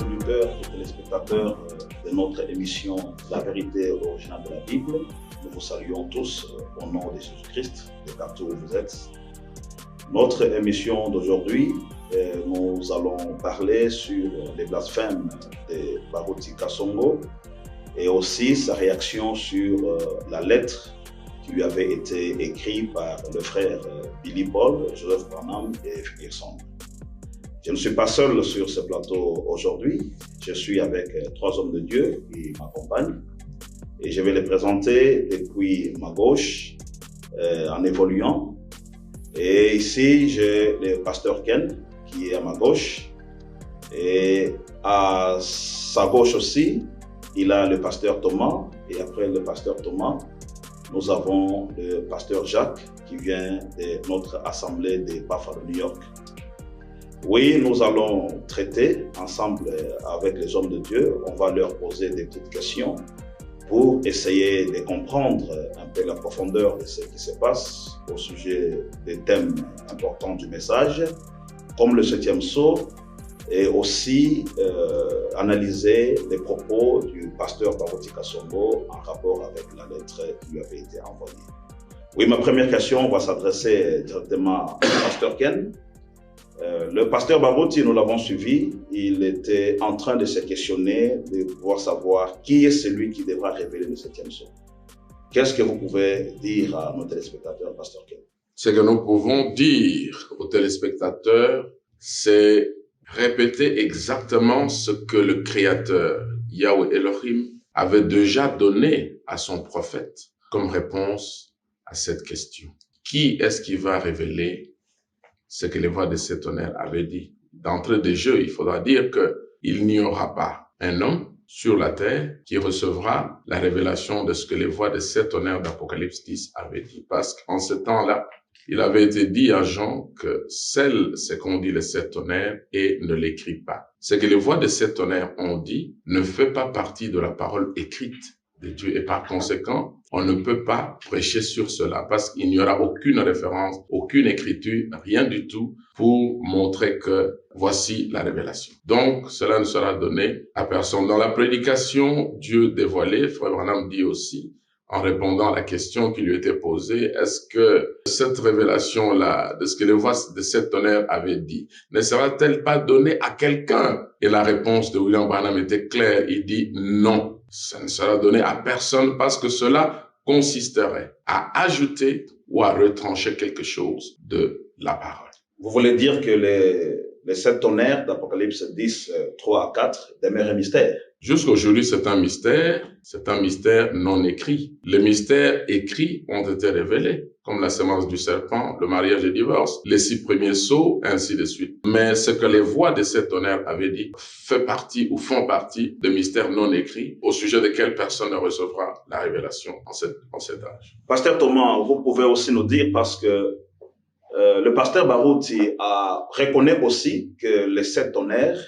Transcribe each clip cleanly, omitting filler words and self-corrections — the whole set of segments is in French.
auditeurs et téléspectateurs de notre émission La vérité originale de la Bible. Nous vous saluons tous au nom de Jésus-Christ, de partout où vous êtes. Notre émission d'aujourd'hui, nous allons parler sur les blasphèmes de Baruti Kasongo et aussi sa réaction sur la lettre qui lui avait été écrite par le frère Billy Paul, Joseph Branham et Ferguson. Je ne suis pas seul sur ce plateau aujourd'hui, je suis avec trois hommes de Dieu qui m'accompagnent et je vais les présenter depuis ma gauche en évoluant. Et ici, j'ai le pasteur Ken qui est à ma gauche et à sa gauche aussi, il a le pasteur Thomas et après le pasteur Thomas, nous avons le pasteur Jacques qui vient de notre assemblée de Buffalo, New York. Oui, nous allons traiter ensemble avec les hommes de Dieu. On va leur poser des petites questions pour essayer de comprendre un peu la profondeur de ce qui se passe au sujet des thèmes importants du message, comme le 7e sceau, et aussi analyser les propos du pasteur Baruti Kasongo en rapport avec la lettre qui lui avait été envoyée. Oui, ma première question va s'adresser directement au pasteur Ken. Le pasteur Baruti, nous l'avons suivi, il était en train de se questionner, de pouvoir savoir qui est celui qui devra révéler le 7e sceau. Qu'est-ce que vous pouvez dire à nos téléspectateurs, pasteur Ken? Ce que nous pouvons dire aux téléspectateurs, c'est répéter exactement ce que le Créateur, Yahweh Elohim, avait déjà donné à son prophète comme réponse à cette question. Qui est-ce qui va révéler ce que les voix de ces tonnerres avaient dit? D'entrée de jeu, il faudra dire qu'il n'y aura pas un homme sur la terre qui recevra la révélation de ce que les voix de ces tonnerres d'Apocalypse 10 avaient dit. Parce qu'en ce temps-là, il avait été dit à Jean que seul ce qu'ont dit les sept tonnerres et ne l'écrit pas. Ce que les voix de sept tonnerres ont dit ne fait pas partie de la parole écrite de Dieu et par conséquent, on ne peut pas prêcher sur cela parce qu'il n'y aura aucune référence, aucune écriture, rien du tout pour montrer que voici la révélation. Donc, cela ne sera donné à personne. Dans la prédication, Dieu dévoilé, Frère Branham dit aussi, en répondant à la question qui lui était posée, est-ce que cette révélation-là, de ce que les voix de sept tonnerres avaient dit, ne sera-t-elle pas donnée à quelqu'un? Et la réponse de William Branham était claire, il dit non. Ça ne sera donné à personne parce que cela consisterait à ajouter ou à retrancher quelque chose de la parole. Vous voulez dire que les sept tonnerres d'Apocalypse 10, 3 à 4 demeurent un mystère? Jusqu'aujourd'hui, c'est un mystère non écrit. Les mystères écrits ont été révélés, comme la semence du serpent, le mariage et le divorce, les 6 premiers sceaux, ainsi de suite. Mais ce que les voix de ces tonnerres avaient dit fait partie ou font partie de mystères non écrits au sujet desquels personne ne recevra la révélation en cet âge. Pasteur Thomas, vous pouvez aussi nous dire, parce que le pasteur Baruti reconnaît aussi que les 7 tonnerres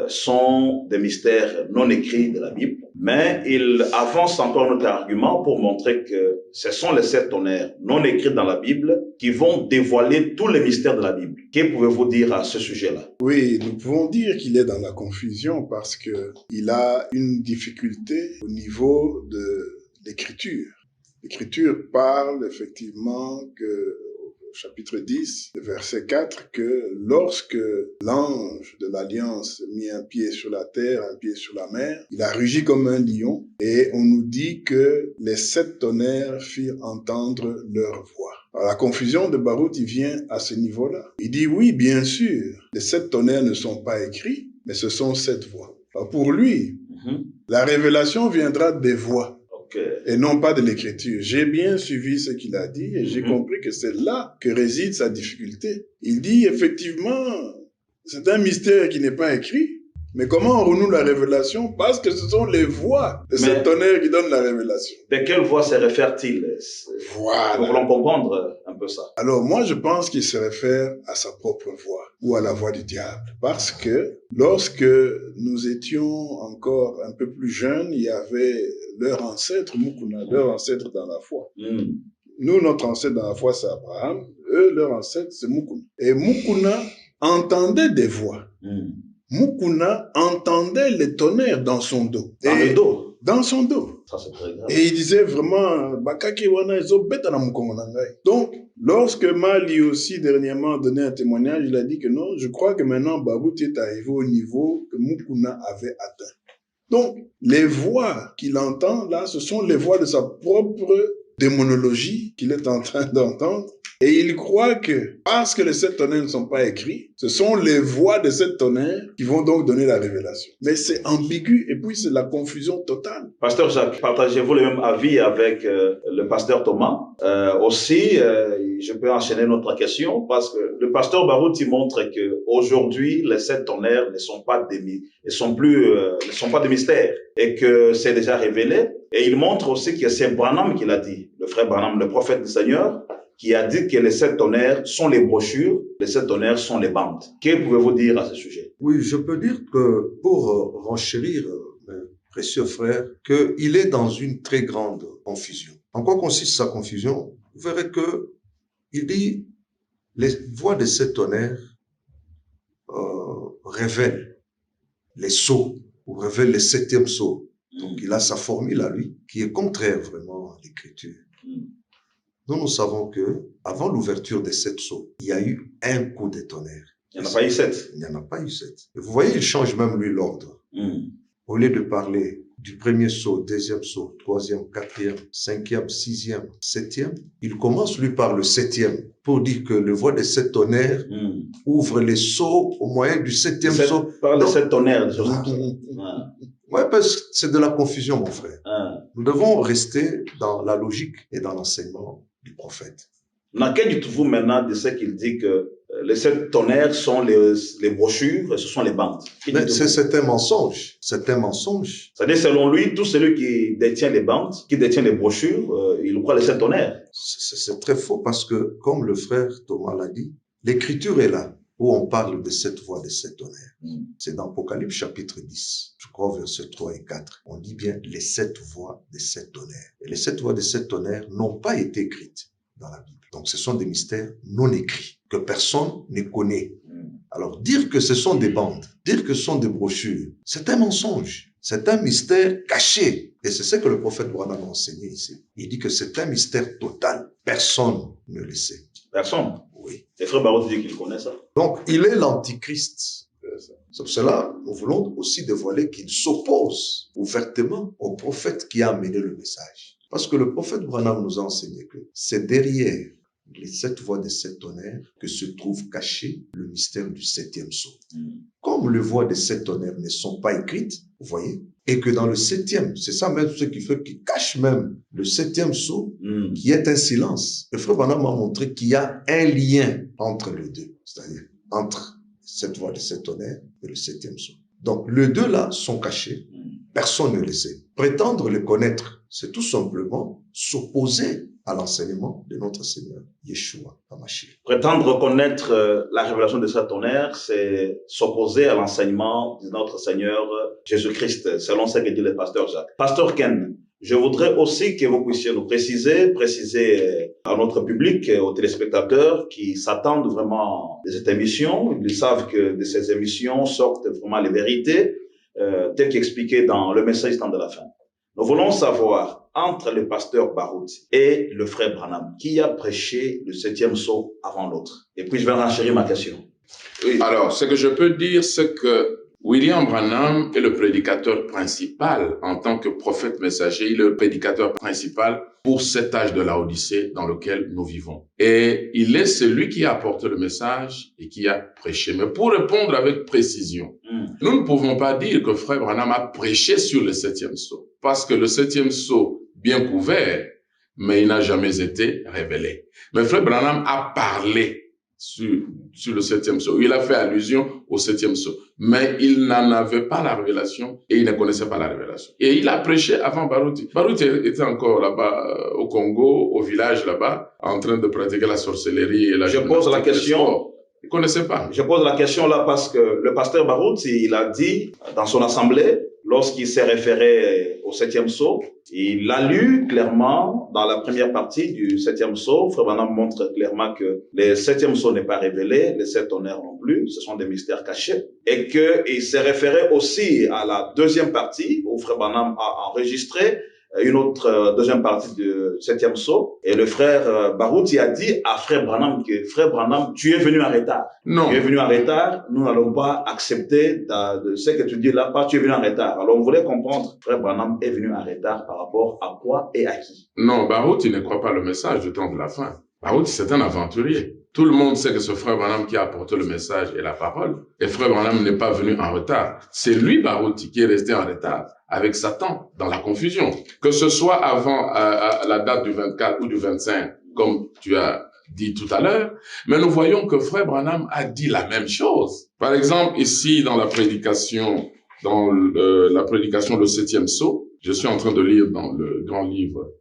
sont des mystères non écrits de la Bible, mais il avance encore notre argument pour montrer que ce sont les 7 tonnerres non écrits dans la Bible qui vont dévoiler tous les mystères de la Bible. Que pouvez-vous dire à ce sujet-là? Oui, nous pouvons dire qu'il est dans la confusion parce que il a une difficulté au niveau de l'écriture. L'écriture parle effectivement que chapitre 10, verset 4, que lorsque l'ange de l'Alliance mit un pied sur la terre, un pied sur la mer, il a rugi comme un lion et on nous dit que les 7 tonnerres firent entendre leur voix. Alors, la confusion de Baruti vient à ce niveau-là. Il dit oui, bien sûr, les 7 tonnerres ne sont pas écrits, mais ce sont 7 voix. Alors, pour lui, la révélation viendra des voix. Et non pas de l'écriture. J'ai bien suivi ce qu'il a dit et j'ai compris que c'est là que réside sa difficulté. Il dit effectivement, c'est un mystère qui n'est pas écrit, mais comment on renoue la révélation? Parce que ce sont les voix de cette tonnerre qui donnent la révélation. De quelle voix se réfère-t-il? Voilà. Nous voulons comprendre un peu ça. Alors moi je pense qu'il se réfère à sa propre voix ou à la voix du diable. Parce que lorsque nous étions encore un peu plus jeunes, il y avait leur ancêtre Mukuna, leur ancêtre dans la foi. Nous, notre ancêtre dans la foi, c'est Abraham. Eux, leur ancêtre, c'est Mukuna. Et Mukuna entendait des voix. Mukuna entendait les tonnerres dans son dos. Dans le dos. Dans son dos. Ça, c'est très grave. Et il disait vraiment, donc, lorsque Mali aussi dernièrement a donné un témoignage, il a dit que non, je crois que maintenant Barout est arrivé au niveau que Mukuna avait atteint. Donc, les voix qu'il entend là, ce sont les voix de sa propre démonologie qu'il est en train d'entendre. Et il croit que, parce que les 7 tonnerres ne sont pas écrits, ce sont les voix de 7 tonnerres qui vont donc donner la révélation. Mais c'est ambigu et puis c'est la confusion totale. Pasteur Jacques, partagez-vous le même avis avec le pasteur Thomas. Aussi, je peux enchaîner notre question parce que le pasteur Barout il montre que aujourd'hui les 7 tonnerres ne sont pas des mystères et que c'est déjà révélé. Et il montre aussi que c'est Branham qui l'a dit, le frère Branham, le prophète du Seigneur, qui a dit que les 7 tonnerres sont les brochures, les 7 tonnerres sont les bandes. Que pouvez-vous dire à ce sujet? Oui, je peux dire que pour renchérir, mes précieux frères, qu'il est dans une très grande confusion. En quoi consiste sa confusion? Vous verrez que il dit les voix de 7 tonnerres révèlent les sceaux, ou révèlent les 7e sceaux. Donc il a sa formule à lui, qui est contraire vraiment à l'écriture. Nous savons que avant l'ouverture des 7 sceaux, il y a eu un coup de tonnerre. Il n'y en a pas eu 7. Il n'y en a pas eu 7. Et vous voyez, il change même lui l'ordre. Au lieu de parler du premier sceau, 2e sceau, 3e, 4e, 5e, 6e, 7e, il commence lui par le 7e pour dire que le voix des 7 tonnerres ouvre les sceaux au moyen du 7e sceau. Par les 7 tonnerres. Oui, parce que c'est de la confusion, mon frère. Nous devons rester dans la logique et dans l'enseignement du prophète. Quel dites-vous maintenant de ce qu'il dit que les 7 tonnerres sont les brochures et ce sont les bandes? C'est un mensonge. C'est un mensonge. C'est-à-dire, selon lui, tout celui qui détient les bandes, qui détient les brochures, il croit les 7 tonnerres. C'est très faux parce que, comme le frère Thomas l'a dit, l'écriture est là où on parle de cette voix de 7 tonnerres. C'est dans Apocalypse chapitre 10, je crois versets 3 et 4. On dit bien les 7 voix de 7 tonnerres. Et les 7 voix de 7 tonnerres n'ont pas été écrites dans la Bible. Donc ce sont des mystères non écrits que personne ne connaît. Alors dire que ce sont des bandes, dire que ce sont des brochures, c'est un mensonge. C'est un mystère caché. Et c'est ce que le prophète Branham a enseigné ici. Il dit que c'est un mystère total. Personne ne le sait. Personne? Oui. Les frères Barout disent qu'il connaît ça. Donc, il est l'antichrist. C'est pour cela, nous voulons aussi dévoiler qu'il s'oppose ouvertement au prophète qui a amené le message. Parce que le prophète Branham nous a enseigné que c'est derrière les 7 voix des 7 tonnerres que se trouve caché le mystère du 7e sceau. Comme les voix des 7 tonnerres ne sont pas écrites, vous voyez, et que dans le 7e, c'est ça même ce qui fait qu'il cache même le 7e sceau, qui est un silence. Le frère Branham m'a montré qu'il y a un lien entre les deux, c'est-à-dire entre cette voix des 7 tonnerres et le 7e sceau. Donc, les deux là sont cachés, personne ne le sait. Prétendre le connaître, c'est tout simplement s'opposer à l'enseignement de notre Seigneur, Yeshua HaMashiach. Prétendre connaître la révélation de 7 tonnerres, c'est s'opposer à l'enseignement de notre Seigneur Jésus-Christ, selon ce que dit le pasteur Jacques. Pasteur Ken, je voudrais aussi que vous puissiez nous préciser à notre public, aux téléspectateurs qui s'attendent vraiment de cette émission. Ils savent que de ces émissions sortent vraiment les vérités, telles qu'expliquées dans le message temps de la fin. Nous voulons savoir, entre le pasteur Barout et le frère Branham, qui a prêché le 7e sceau avant l'autre? Et puis je vais renchérir ma question. Oui. Alors, ce que je peux dire, c'est que William Branham est le prédicateur principal en tant que prophète messager. Il est le prédicateur principal pour cet âge de la Odyssée dans lequel nous vivons. Et il est celui qui a apporté le message et qui a prêché. Mais pour répondre avec précision, nous ne pouvons pas dire que frère Branham a prêché sur le 7e sceau. Parce que le 7e sceau, bien couvert, mais il n'a jamais été révélé. Mais frère Branham a parlé sur le 7e sceau. Il a fait allusion au 7e sceau. Mais il n'en avait pas la révélation et il ne connaissait pas la révélation. Et il a prêché avant Barouti. Barouti était encore là-bas au Congo, au village là-bas, en train de pratiquer la sorcellerie et la Je pose la question. Il ne connaissait pas. Je pose la question là parce que le pasteur Barout, il a dit dans son assemblée lorsqu'il s'est référé au 7e sceau, il l'a lu clairement dans la première partie du 7e sceau. Frère Branham montre clairement que le 7e sceau n'est pas révélé, les 7 tonnerres non plus, ce sont des mystères cachés. Et qu'il s'est référé aussi à la deuxième partie où Frère Branham a enregistré une autre deuxième partie du 7e sceau. Et le frère Barouti a dit à frère Branham que frère Branham, tu es venu en retard. Non. Tu es venu en retard, nous n'allons pas accepter de ce que tu dis là, pas tu es venu en retard. Alors on voulait comprendre, frère Branham est venu en retard par rapport à quoi et à qui. Non, Barouti ne croit pas le message du temps de la fin. Barouti, c'est un aventurier. Tout le monde sait que ce frère Branham qui a apporté le message et la parole. Et frère Branham n'est pas venu en retard. C'est lui, Barouti, qui est resté en retard avec Satan dans la confusion. Que ce soit avant à la date du 24 ou du 25, comme tu as dit tout à l'heure, mais nous voyons que frère Branham a dit la même chose. Par exemple, ici, dans la prédication, le 7e sceau, je suis en train de lire dans le grand livre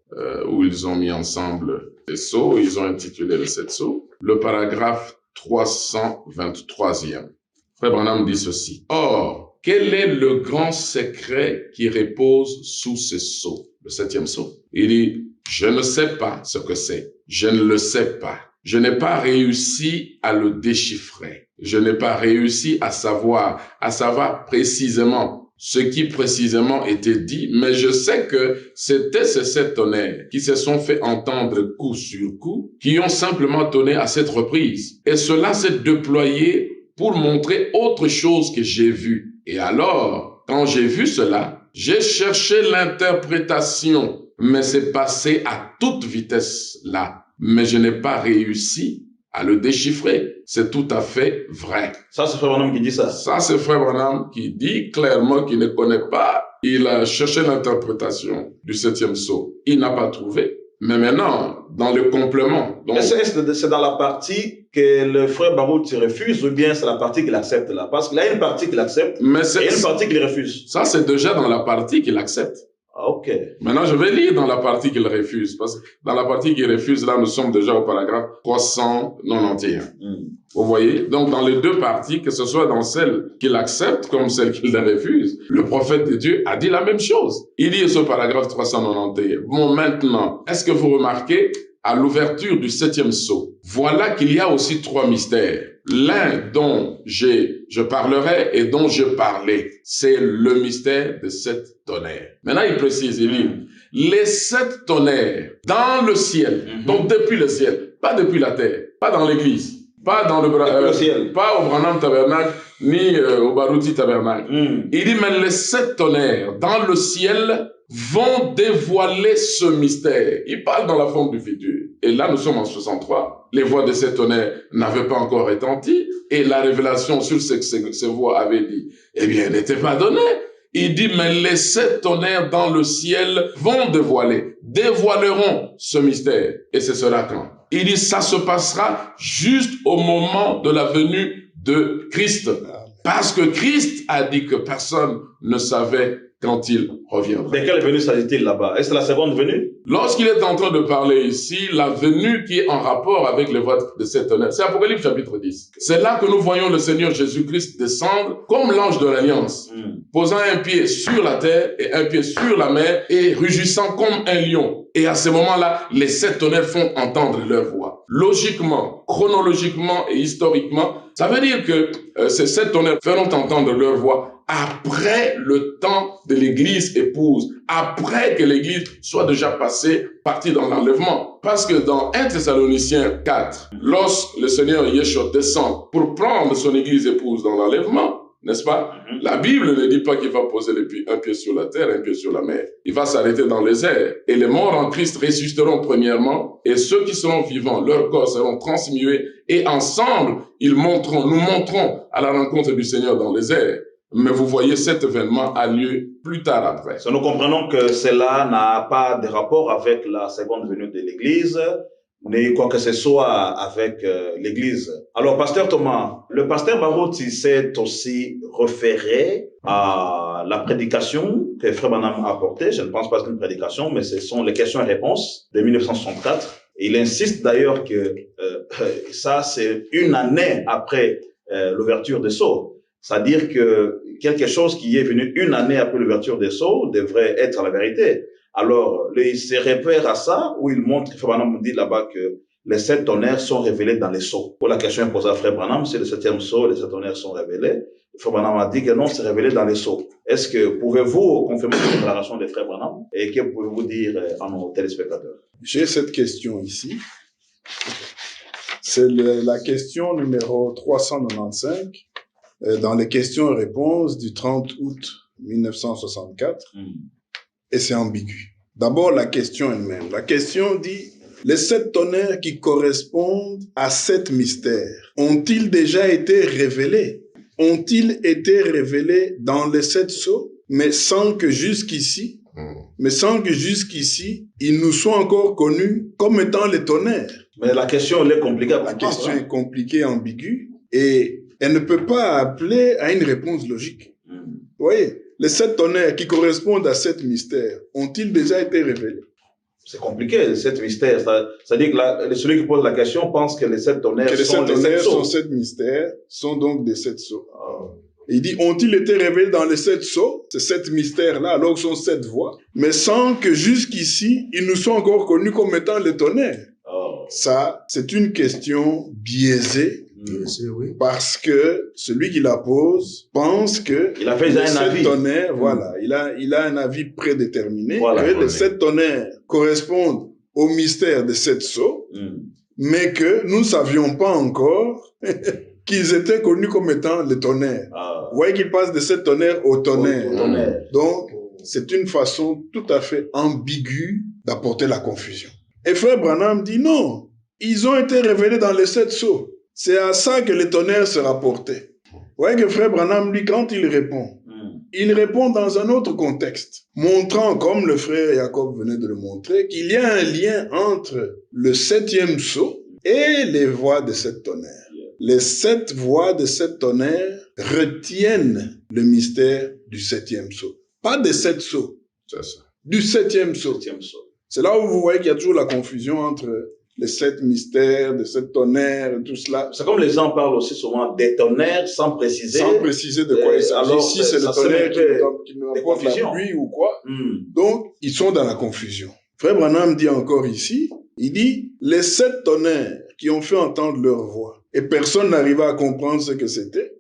où ils ont mis ensemble les sceaux, ils ont intitulé le 7 sceaux, le paragraphe 323e. Frère Branham dit ceci. Or, quel est le grand secret qui repose sous ce sceau, le 7e sceau? Il dit, je ne sais pas ce que c'est. Je ne le sais pas. Je n'ai pas réussi à le déchiffrer. Je n'ai pas réussi à savoir précisément ce qui précisément était dit, mais je sais que c'était ces 7 tonnerres qui se sont fait entendre coup sur coup, qui ont simplement tonné à cette reprise. Et cela s'est déployé pour montrer autre chose que j'ai vu. Et alors, quand j'ai vu cela, j'ai cherché l'interprétation, mais c'est passé à toute vitesse là. Mais je n'ai pas réussi à le déchiffrer. C'est tout à fait vrai. Ça, c'est Frère Branham qui dit ça. Ça, c'est Frère Branham qui dit clairement qu'il ne connaît pas. Il a cherché l'interprétation du 7e sceau. Il n'a pas trouvé. Mais maintenant, dans le complément... Donc... C'est dans la partie que le frère Barouti refuse ou bien c'est la partie qu'il accepte là? Parce qu'il y a une partie qu'il accepte et une partie qu'il refuse. Ça, c'est déjà dans la partie qu'il accepte. Ah, ok. Maintenant, je vais lire dans la partie qu'il refuse. Parce que dans la partie qu'il refuse, là, nous sommes déjà au paragraphe 391. Vous voyez? Donc, dans les deux parties, que ce soit dans celle qu'il accepte comme celle qu'il refuse, le prophète de Dieu a dit la même chose. Il dit ce paragraphe 391. Bon, maintenant, est-ce que vous remarquez à l'ouverture du 7e sceau, voilà qu'il y a aussi 3 mystères. L'un dont je parlerai et dont je parlais, c'est le mystère des 7 tonnerres. Maintenant, il précise, il dit, les 7 tonnerres dans le ciel, donc depuis le ciel, pas depuis la terre, pas dans l'église, pas dans le ciel, pas au Branham Tabernacle, ni au Barouti Tabernacle. Il dit, mais les 7 tonnerres dans le ciel vont dévoiler ce mystère. Il parle dans la forme du futur. Et là, nous sommes en 63. Les voix de ces tonnerres n'avaient pas encore retenti. Et la révélation sur ce que ces voix avaient dit, eh bien, n'était pas donnée. Il dit, mais les 7 tonnerres dans le ciel vont dévoileront ce mystère. Et ce sera quand? Il dit, ça se passera juste au moment de la venue de Christ. Parce que Christ a dit que personne ne savait quand il reviendra. De quelle venue s'agit-il là-bas? Est-ce la seconde venue? Lorsqu'il est en train de parler ici, la venue qui est en rapport avec les voix de 7 tonnerres, c'est Apocalypse chapitre 10. C'est là que nous voyons le Seigneur Jésus-Christ descendre comme l'ange de l'Alliance, posant un pied sur la terre et un pied sur la mer et rugissant comme un lion. Et à ce moment-là, les 7 tonnerres font entendre leur voix. Logiquement, chronologiquement et historiquement, ça veut dire que ces 7 tonnerres feront entendre leur voix après le temps de l'église épouse, après que l'église soit déjà partie dans l'enlèvement. Parce que dans 1 Thessaloniciens 4, lorsque le Seigneur Yeshua descend pour prendre son église épouse dans l'enlèvement, n'est-ce pas? La Bible ne dit pas qu'il va poser un pied sur la terre, un pied sur la mer. Il va s'arrêter dans les airs. Et les morts en Christ ressusciteront premièrement, et ceux qui seront vivants, leurs corps seront transmués, et ensemble, nous monterons à la rencontre du Seigneur dans les airs. Mais vous voyez, cet événement a lieu plus tard après. Nous comprenons que cela n'a pas de rapport avec la seconde venue de l'Église, ni quoi que ce soit avec l'Église. Alors, pasteur Thomas, le pasteur Barouti s'est aussi référé à la prédication que Frère Branham a apportée. Je ne pense pas que c'est une prédication, mais ce sont les questions et réponses de 1964. Et il insiste d'ailleurs que ça, c'est une année après l'ouverture des sceaux. C'est-à-dire quelque chose qui est venu une année après l'ouverture des sceaux devrait être la vérité. Alors, il se réfère à ça, où il montre, Frère Branham dit là-bas que les 7 tonnerres sont révélés dans les sceaux. Pour la question est posée à Frère Branham, c'est le 7e sceau, les 7 tonnerres sont révélés. Frère Branham a dit que non, c'est révélé dans les sceaux. Est-ce que pouvez-vous confirmer cette déclaration de Frère Branham? Et que pouvez-vous dire à nos téléspectateurs? J'ai cette question ici. C'est la question numéro 395 dans les questions et réponses du 30 août 1964. Et c'est ambigu. D'abord, la question elle-même. La question dit, les 7 tonnerres qui correspondent à 7 mystères ont-ils déjà été révélés? Ont-ils été révélés dans les 7 sceaux, mais sans que jusqu'ici, ils nous soient encore connus comme étant les tonnerres? Mais la question, elle est compliquée. La question est compliquée, ambiguë, et elle ne peut pas appeler à une réponse logique. Vous voyez, les 7 tonnerres qui correspondent à 7 mystères ont-ils déjà été révélés? C'est compliqué, les 7 mystères. C'est-à-dire que celui qui pose la question pense que les 7 tonnerres sont les 7 sceaux. 7 mystères sont donc des 7 sceaux. Il dit, ont-ils été révélés dans les 7 sceaux, ces 7 mystères-là, alors que ce sont 7 voix, mais sans que jusqu'ici, ils nous soient encore connus comme étant les tonnerres? Ça, c'est une question biaisée. Oui. Parce que celui qui la pose pense que il a fait les 7 tonnerres, voilà, il a un avis prédéterminé, que les 7 tonnerres correspondent au mystère des 7 sceaux, mais que nous ne savions pas encore qu'ils étaient connus comme étant les tonnerres. Vous voyez qu'il passe de 7 tonnerres aux tonnerres. Donc, c'est une façon tout à fait ambiguë d'apporter la confusion. Et Frère Branham dit non, ils ont été révélés dans les 7 sceaux. C'est à ça que les tonnerres se rapportaient. Vous voyez que Frère Branham, lui, quand il répond dans un autre contexte, montrant, comme le frère Jacob venait de le montrer, qu'il y a un lien entre le 7e sceau et les voix de 7 tonnerres. Les 7 voix de 7 tonnerres retiennent le mystère du 7e sceau. Pas des 7 sceaux, du 7e sceau. C'est là où vous voyez qu'il y a toujours la confusion entre les 7 mystères, les 7 tonnerres, tout cela. C'est comme les gens parlent aussi souvent des tonnerres sans préciser. Sans préciser de quoi il s'agit. Ici, c'est le tonnerre qui nous apporte la pluie ou quoi. Donc, ils sont dans la confusion. Frère Branham dit encore ici, il dit, les 7 tonnerres qui ont fait entendre leur voix, et personne n'arrivait à comprendre ce que c'était.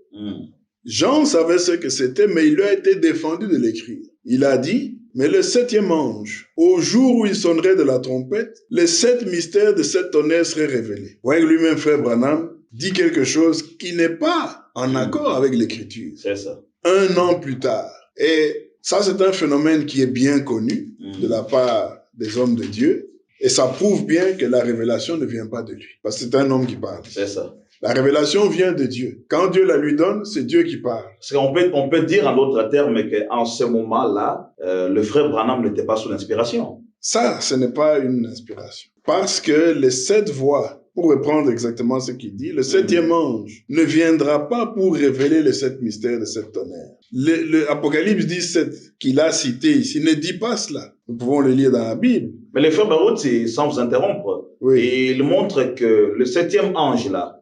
Jean savait ce que c'était, mais il lui a été défendu de l'écrire. Il a dit, mais le 7e ange, au jour où il sonnerait de la trompette, les 7 mystères de 7 tonnerres seraient révélés. Vous voyez que lui-même, Frère Branham, dit quelque chose qui n'est pas en accord avec l'écriture. C'est ça. 1 an plus tard. Et ça, c'est un phénomène qui est bien connu de la part des hommes de Dieu. Et ça prouve bien que la révélation ne vient pas de lui. Parce que c'est un homme qui parle. C'est ça. La révélation vient de Dieu. Quand Dieu la lui donne, c'est Dieu qui parle. On peut dire en d'autres termes qu'en ce moment-là, le frère Branham n'était pas sous l'inspiration. Ça, ce n'est pas une inspiration. Parce que les 7 voix, pour reprendre exactement ce qu'il dit, le 7e ange ne viendra pas pour révéler les 7 mystères de 7 tonnerres. Le Apocalypse 17 qu'il a cité ici ne dit pas cela. Nous pouvons le lire dans la Bible. Mais le frère Baroud, sans vous interrompre, il montre que le 7e ange là,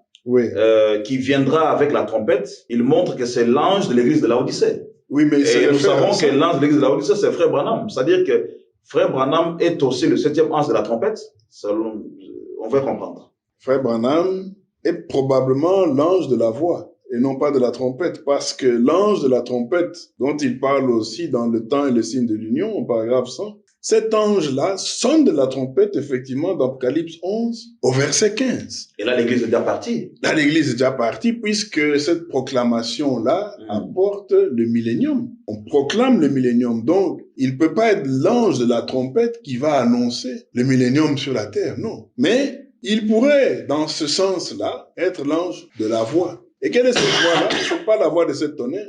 qui viendra avec la trompette, il montre que c'est l'ange de l'église de Laodicée. Oui, mais et nous savons que l'ange de l'église de Laodicée, c'est Frère Branham. C'est-à-dire que Frère Branham est aussi le 7e ange de la trompette. On va comprendre. Frère Branham est probablement l'ange de la voix et non pas de la trompette, parce que l'ange de la trompette, dont il parle aussi dans le temps et le signe de l'union, au paragraphe 100, cet ange-là sonne de la trompette, effectivement, dans Apocalypse 11, au verset 15. Et là, l'église est déjà partie. Là, l'église est déjà partie, puisque cette proclamation-là apporte le millénium. On proclame le millénium. Donc, il ne peut pas être l'ange de la trompette qui va annoncer le millénium sur la terre, non. Mais il pourrait, dans ce sens-là, être l'ange de la voix. Et quelle est cette voix-là? Ce n'est pas la voix de cette tonnerre.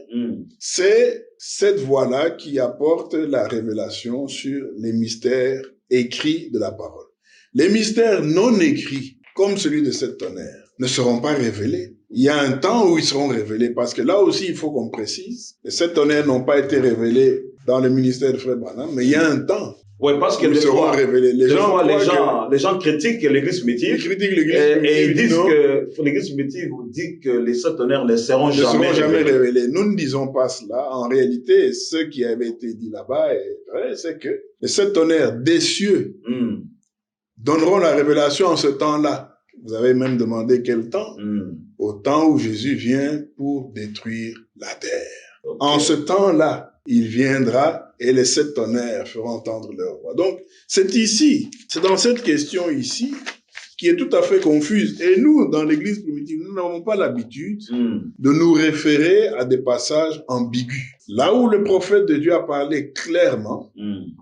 C'est cette voix-là qui apporte la révélation sur les mystères écrits de la parole. Les mystères non écrits, comme celui de cette tonnerre, ne seront pas révélés. Il y a un temps où ils seront révélés, parce que là aussi, il faut qu'on précise, les 7 tonnerres n'ont pas été révélés dans le ministère de Frère Branham, mais il y a un temps Oui, parce que nous serons révélés. Les gens critiquent l'église primitive. Ils critiquent l'église primitive. Et ils disent que l'église primitive dit que les sept tonnerres ne seront jamais révélés. Nous ne disons pas cela. En réalité, ce qui avait été dit là-bas est vrai, c'est que les sept tonnerres des cieux donneront la révélation en ce temps-là. Vous avez même demandé quel temps? Au temps où Jésus vient pour détruire la terre. Okay. En ce temps-là, il viendra et les sept tonnerres feront entendre leur voix. Donc, c'est ici, c'est dans cette question ici, qui est tout à fait confuse. Et nous, dans l'église primitive, nous n'avons pas l'habitude de nous référer à des passages ambigus. Là où le prophète de Dieu a parlé clairement,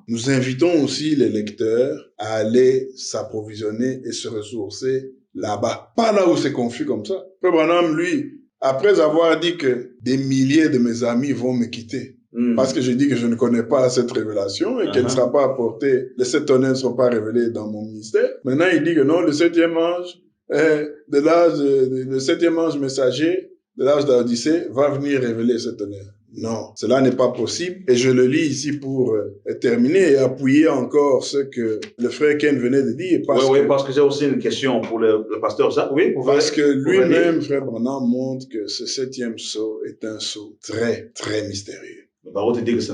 nous invitons aussi les lecteurs à aller s'approvisionner et se ressourcer là-bas. Pas là où c'est confus comme ça. Frère Branham, lui, après avoir dit que des milliers de mes amis vont me quitter, parce que je dis que je ne connais pas cette révélation et qu'elle ne sera pas apportée, les sept tonnerres ne seront pas révélés dans mon ministère. Maintenant, il dit que non, le septième ange, le septième ange messager de l'âge d'Odyssée va venir révéler ces tonnerres. Non, cela n'est pas possible. Et je le lis ici pour terminer et appuyer encore ce que le frère Ken venait de dire. Parce que j'ai aussi une question pour le pasteur Jacques. Oui, parce que lui-même, frère Branham, montre que ce septième sceau est un sceau très, très mystérieux.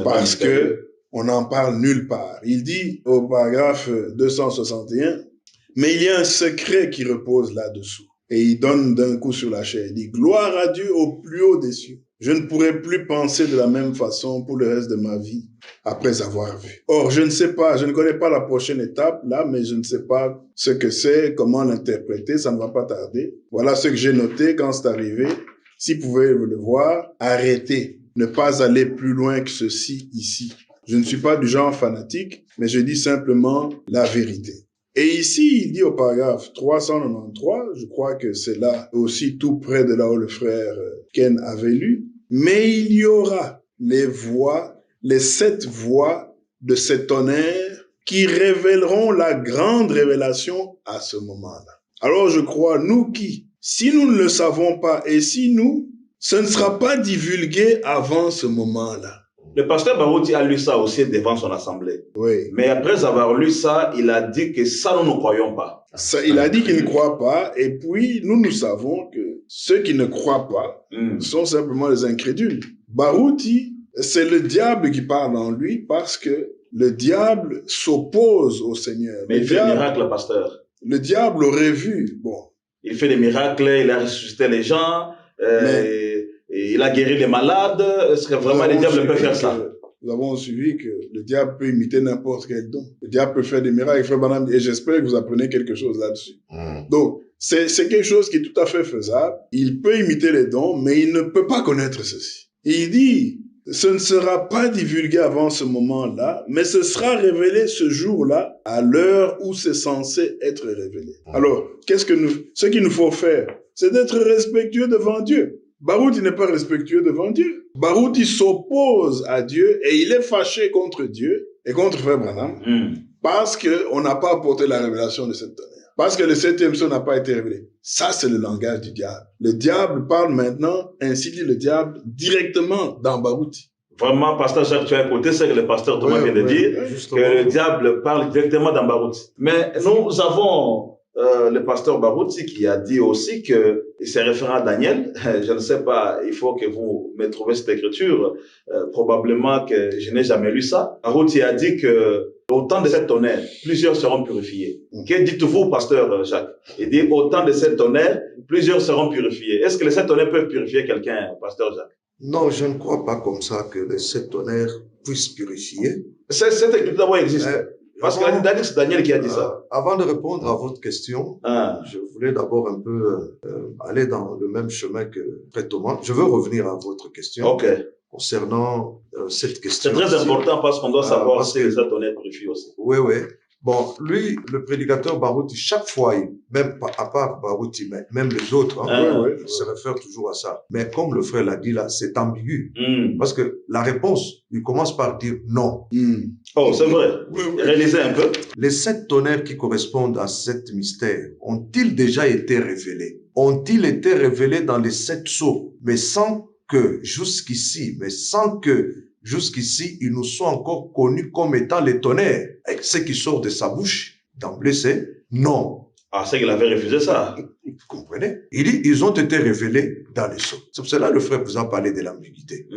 Parce que on n'en parle nulle part. Il dit au paragraphe 261, mais il y a un secret qui repose là-dessous. Et il donne d'un coup sur la chair. Il dit, gloire à Dieu au plus haut des cieux. Je ne pourrai plus penser de la même façon pour le reste de ma vie après avoir vu. Or, je ne sais pas, je ne connais pas la prochaine étape là, mais je ne sais pas ce que c'est, comment l'interpréter, ça ne va pas tarder. Voilà ce que j'ai noté quand c'est arrivé. Si vous pouvez le voir, arrêtez. Ne pas aller plus loin que ceci ici. Je ne suis pas du genre fanatique, mais je dis simplement la vérité. Et ici, il dit au paragraphe 393, je crois que c'est là aussi tout près de là où le frère Ken avait lu, mais il y aura les sept voix de ces tonnerres qui révéleront la grande révélation à ce moment-là. Alors je crois, nous qui, si nous ne le savons pas et si nous, ce ne sera pas divulgué avant ce moment-là. Le pasteur Barouti a lu ça aussi devant son assemblée. Oui. Mais après avoir lu ça, il a dit que ça, nous ne croyons pas. Ça, il a dit qu'il ne croit pas. Et puis, nous savons que ceux qui ne croient pas sont simplement les incrédules. Barouti, c'est le diable qui parle en lui parce que le diable s'oppose au Seigneur. Mais il fait des miracles, pasteur. Le diable aurait vu. Bon. Il fait des miracles, il a ressuscité les gens. Il a guéri les malades. Est-ce que vraiment le diable peut faire ça? Nous avons suivi que le diable peut imiter n'importe quel don. Le diable peut faire des miracles, frère Branham, et j'espère que vous apprenez quelque chose là-dessus. Donc, c'est quelque chose qui est tout à fait faisable. Il peut imiter les dons, mais il ne peut pas connaître ceci. Et il dit, ce ne sera pas divulgué avant ce moment-là, mais ce sera révélé ce jour-là, à l'heure où c'est censé être révélé. Alors, ce qu'il nous faut faire, c'est d'être respectueux devant Dieu. Barouti n'est pas respectueux devant Dieu. Barouti s'oppose à Dieu et il est fâché contre Dieu et contre Frère Branham parce qu'on n'a pas apporté la révélation de cette tonnerre. Parce que le septième sceau n'a pas été révélé. Ça, c'est le langage du diable. Le diable parle maintenant, ainsi dit le diable, directement dans Barouti. Vraiment, pasteur Jacques, tu as écouté ce que le pasteur Thomas vient de dire, que le diable parle directement dans Barouti. Mais nous avons le pasteur Barouti qui a dit aussi que, il s'est référé à Daniel, je ne sais pas, il faut que vous me trouviez cette écriture, probablement que je n'ai jamais lu ça. Barouti a dit que au temps de cette tonnerre, plusieurs seront purifiés. Que dites-vous, pasteur Jacques? Il dit, au temps de cette tonnerre, plusieurs seront purifiés. Est-ce que les sept tonnerres peuvent purifier quelqu'un, pasteur Jacques? Non, je ne crois pas comme ça que les sept tonnerres puissent purifier. Cette écriture d'abord existe. Parce que c'est Daniel qui a dit ça. Avant de répondre à votre question, je voulais d'abord un peu aller dans le même chemin que Frère Thomas. Je veux revenir à votre question concernant cette question. C'est très important parce qu'on doit savoir si les sept tonnerres purifient aussi. Oui, oui. Bon, lui, le prédicateur Barouti, chaque fois, même à part Barouti, mais même les autres, il se réfère toujours à ça. Mais comme le frère l'a dit là, c'est ambigu. Parce que la réponse, il commence par dire non. Oh, c'est vrai. Réalisez un peu. Les sept tonnerres qui correspondent à sept mystères, ont-ils déjà été révélés? Ont-ils été révélés dans les sept sceaux? Mais sans que, jusqu'ici, jusqu'ici, ils nous sont encore connus comme étant les tonnerres. Et ce qui sort de sa bouche, d'emblée, c'est non. Ah, c'est qu'il avait refusé ça. Vous comprenez? Il dit, ils ont été révélés dans les sceaux. C'est pour cela que le frère vous a parlé de l'ambiguïté.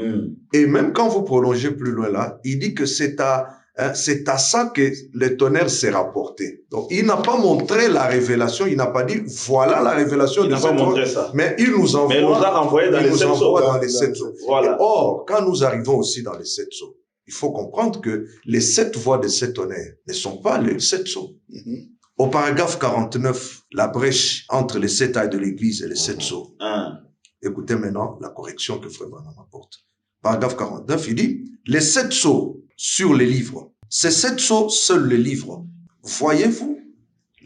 Et même quand vous prolongez plus loin là, il dit que c'est à ça que le tonnerre s'est rapporté. Donc, il n'a pas montré la révélation, il n'a pas dit, voilà la révélation. Il n'a pas montré ça. Mais il nous envoie, mais il nous a envoyé dans les 7 sceaux. Voilà. Or, quand nous arrivons aussi dans les 7 sceaux, il faut comprendre que les 7 voies de cet tonnerre ne sont pas les 7 sceaux. Au paragraphe 49, la brèche entre les 7 tailles de l'église et les 7 sceaux. Écoutez maintenant la correction que Frère Branham apporte. Paragraphe 49, il dit, les 7 sceaux sur les livres. Ces 7 sceaux, seuls les livres. Voyez-vous,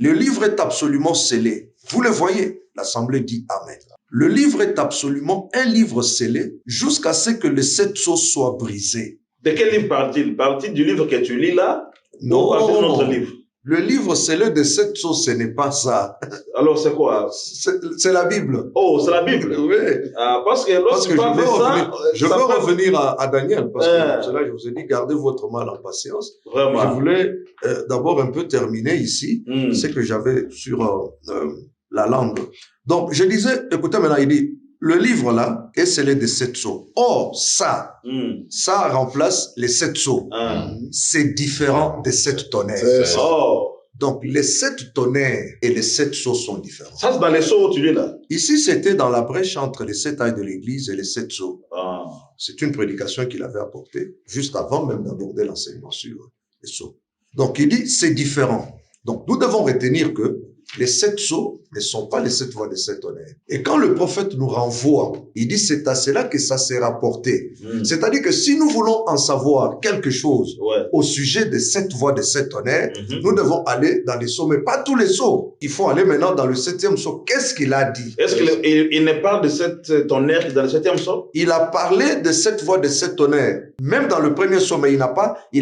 le livre est absolument scellé. Vous le voyez? L'Assemblée dit Amen. Le livre est absolument un livre scellé jusqu'à ce que les 7 sceaux soient brisés. De quel livre parle-t-il? Parle-t-il du livre que tu lis là? Non, parle-t-il d'un autre livre? Le livre scellé de 7 sceaux, ce n'est pas ça. Alors c'est quoi? C'est la Bible. Oh, c'est la Bible? Oui. Parce que lorsque je veux revenir à Daniel, parce que pour cela, je vous ai dit, gardez votre mal en patience. Vraiment. Je voulais d'abord un peu terminer ici, ce que j'avais sur la langue. Donc, je disais, écoutez maintenant, il dit, le livre là est scellé de 7 sceaux. Or, ça remplace les 7 sceaux. C'est différent des 7 tonnerres. Donc, les 7 tonnerres et les 7 sceaux sont différents. Ça, c'est dans les sceaux où tu lis là? Ici, c'était dans la brèche entre les 7 tailles de l'église et les 7 sceaux. C'est une prédication qu'il avait apportée juste avant même d'aborder l'enseignement sur les sceaux. Donc, il dit, c'est différent. Donc, nous devons retenir que les 7 sceaux ne sont pas les 7 voies de 7 tonnerres. Et quand le prophète nous renvoie, il dit c'est à cela que ça s'est rapporté. C'est-à-dire que si nous voulons en savoir quelque chose au sujet des 7 voies de 7 tonnerres, nous devons aller dans les sceaux, mais pas tous les sceaux. Il faut aller maintenant dans le 7e sceau. Qu'est-ce qu'il a dit? Est-ce qu'il ne parle de 7 tonnerres dans le 7e sceau? Il a parlé de 7 voies de 7 tonnerres. Même dans le premier sceau, mais il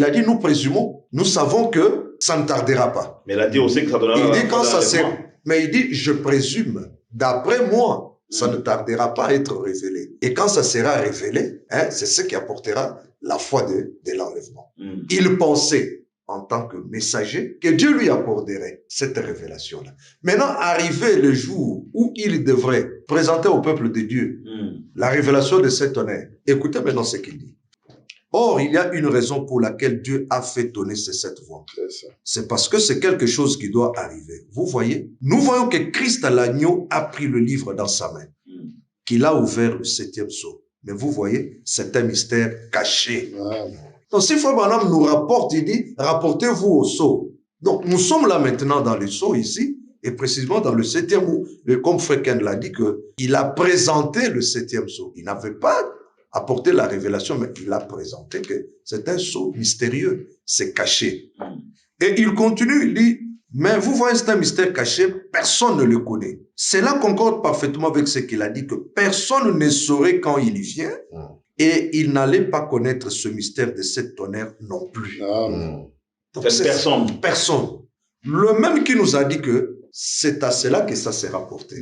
a dit nous présumons, nous savons que ça ne tardera pas. Mais il a dit aussi que ça donnera. Il dit quand ça s'est... Mais il dit, je présume, d'après moi, ça ne tardera pas à être révélé. Et quand ça sera révélé, c'est ce qui apportera la foi de l'enlèvement. Il pensait, en tant que messager, que Dieu lui accorderait cette révélation-là. Maintenant, arrivé le jour où il devrait présenter au peuple de Dieu la révélation de cet honneur, écoutez maintenant ce qu'il dit. Or, il y a une raison pour laquelle Dieu a fait donner ces 7 voies. C'est parce que c'est quelque chose qui doit arriver. Vous voyez, nous voyons que Christ à l'agneau a pris le livre dans sa main, qu'il a ouvert le 7e sceau. Mais vous voyez, c'est un mystère caché. Donc, si Frère Branham nous rapporte, il dit, rapportez-vous au sceau. Donc, nous sommes là maintenant dans le sceau ici, et précisément dans le 7e où, comme Frère Ken l'a dit, qu'il a présenté le 7e sceau. Il n'avait pas apporté la révélation, mais il a présenté que c'est un sceau mystérieux, c'est caché. Et il continue, il dit, mais vous voyez, c'est un mystère caché, personne ne le connaît. Cela concorde parfaitement avec ce qu'il a dit, que personne ne saurait quand il y vient, et il n'allait pas connaître ce mystère de 7 tonnerres non plus. Donc, personne. Personne. Le même qui nous a dit que c'est à cela que ça s'est rapporté.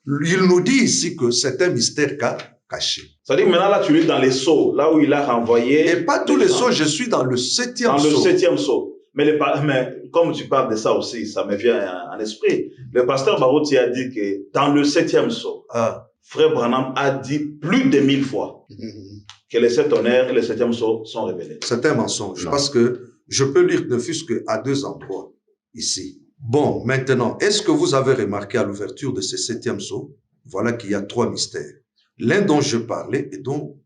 Il nous dit ici que c'est un mystère caché. C'est-à-dire que maintenant, là, tu lis dans les sceaux, là où il a renvoyé. Et pas tous les sceaux, je suis dans le 7e sceau. Dans le 7e sceau. Mais comme tu parles de ça aussi, ça me vient en esprit. Le pasteur Barouti a dit que dans le 7e sceau, Frère Branham a dit plus de 1000 fois que les 7 honneurs et les 7e sceau sont révélés. C'est un mensonge, parce que je peux lire ne fût-ce qu'à 2 endroits ici. Bon, maintenant, est-ce que vous avez remarqué à l'ouverture de ce 7e sceau, voilà qu'il y a 3 mystères. L'un dont je parlais et dont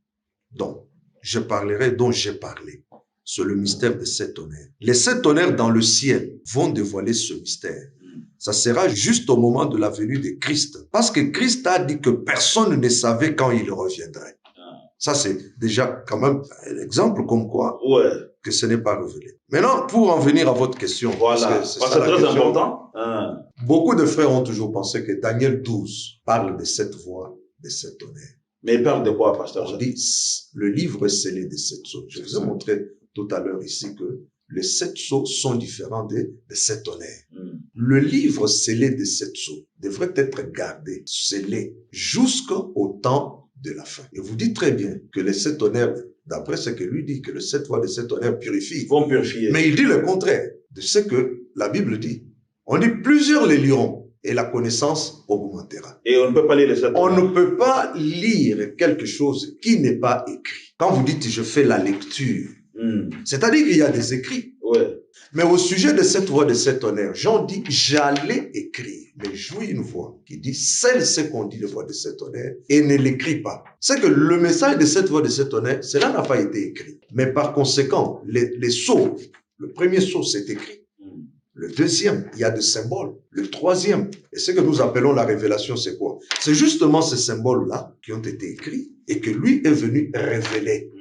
je parlerai, dont j'ai parlé. C'est le mystère des 7 tonnerres. Les 7 tonnerres dans le ciel vont dévoiler ce mystère. Ça sera juste au moment de la venue de Christ. Parce que Christ a dit que personne ne savait quand il reviendrait. Ça, c'est déjà quand même un exemple comme quoi que ce n'est pas révélé. Maintenant, pour en venir à votre question. Voilà, c'est très important. Beaucoup de frères ont toujours pensé que Daniel 12 parle de 7 voix, de 7 tonnerres. Mais il parle de quoi, pasteur? On dit le livre scellé des 7 sceaux. Je vous ai montré tout à l'heure ici que les 7 sceaux sont différents des 7 tonnerres. Le livre scellé des 7 sceaux devrait être gardé, scellé, jusqu'au temps de la fin. Et vous dites très bien que les 7 tonnerres, d'après ce que lui dit, que les 7 voix de 7 tonnerres purifient. Ils vont purifier. Mais il dit le contraire de ce que la Bible dit. On dit plusieurs les liront et la connaissance augmentera. Et on ne peut pas lire les 7 On tonnerres. ne peut pas lire quelque chose qui n'est pas écrit. Quand vous dites je fais la lecture, c'est-à-dire qu'il y a des écrits. Ouais. Mais au sujet de cette voix de 7 tonnerres, Jean dit j'allais écrire. Mais jouis une voix qui dit celle ce qu'on dit de voix de 7 tonnerres et ne l'écrit pas. C'est que le message de cette voix de 7 tonnerres, cela n'a pas été écrit. Mais par conséquent, les sceaux, le premier sceau c'est écrit. Le deuxième, il y a des symboles. Le troisième, et ce que nous appelons la révélation, c'est quoi? C'est justement ces symboles-là qui ont été écrits et que lui est venu révéler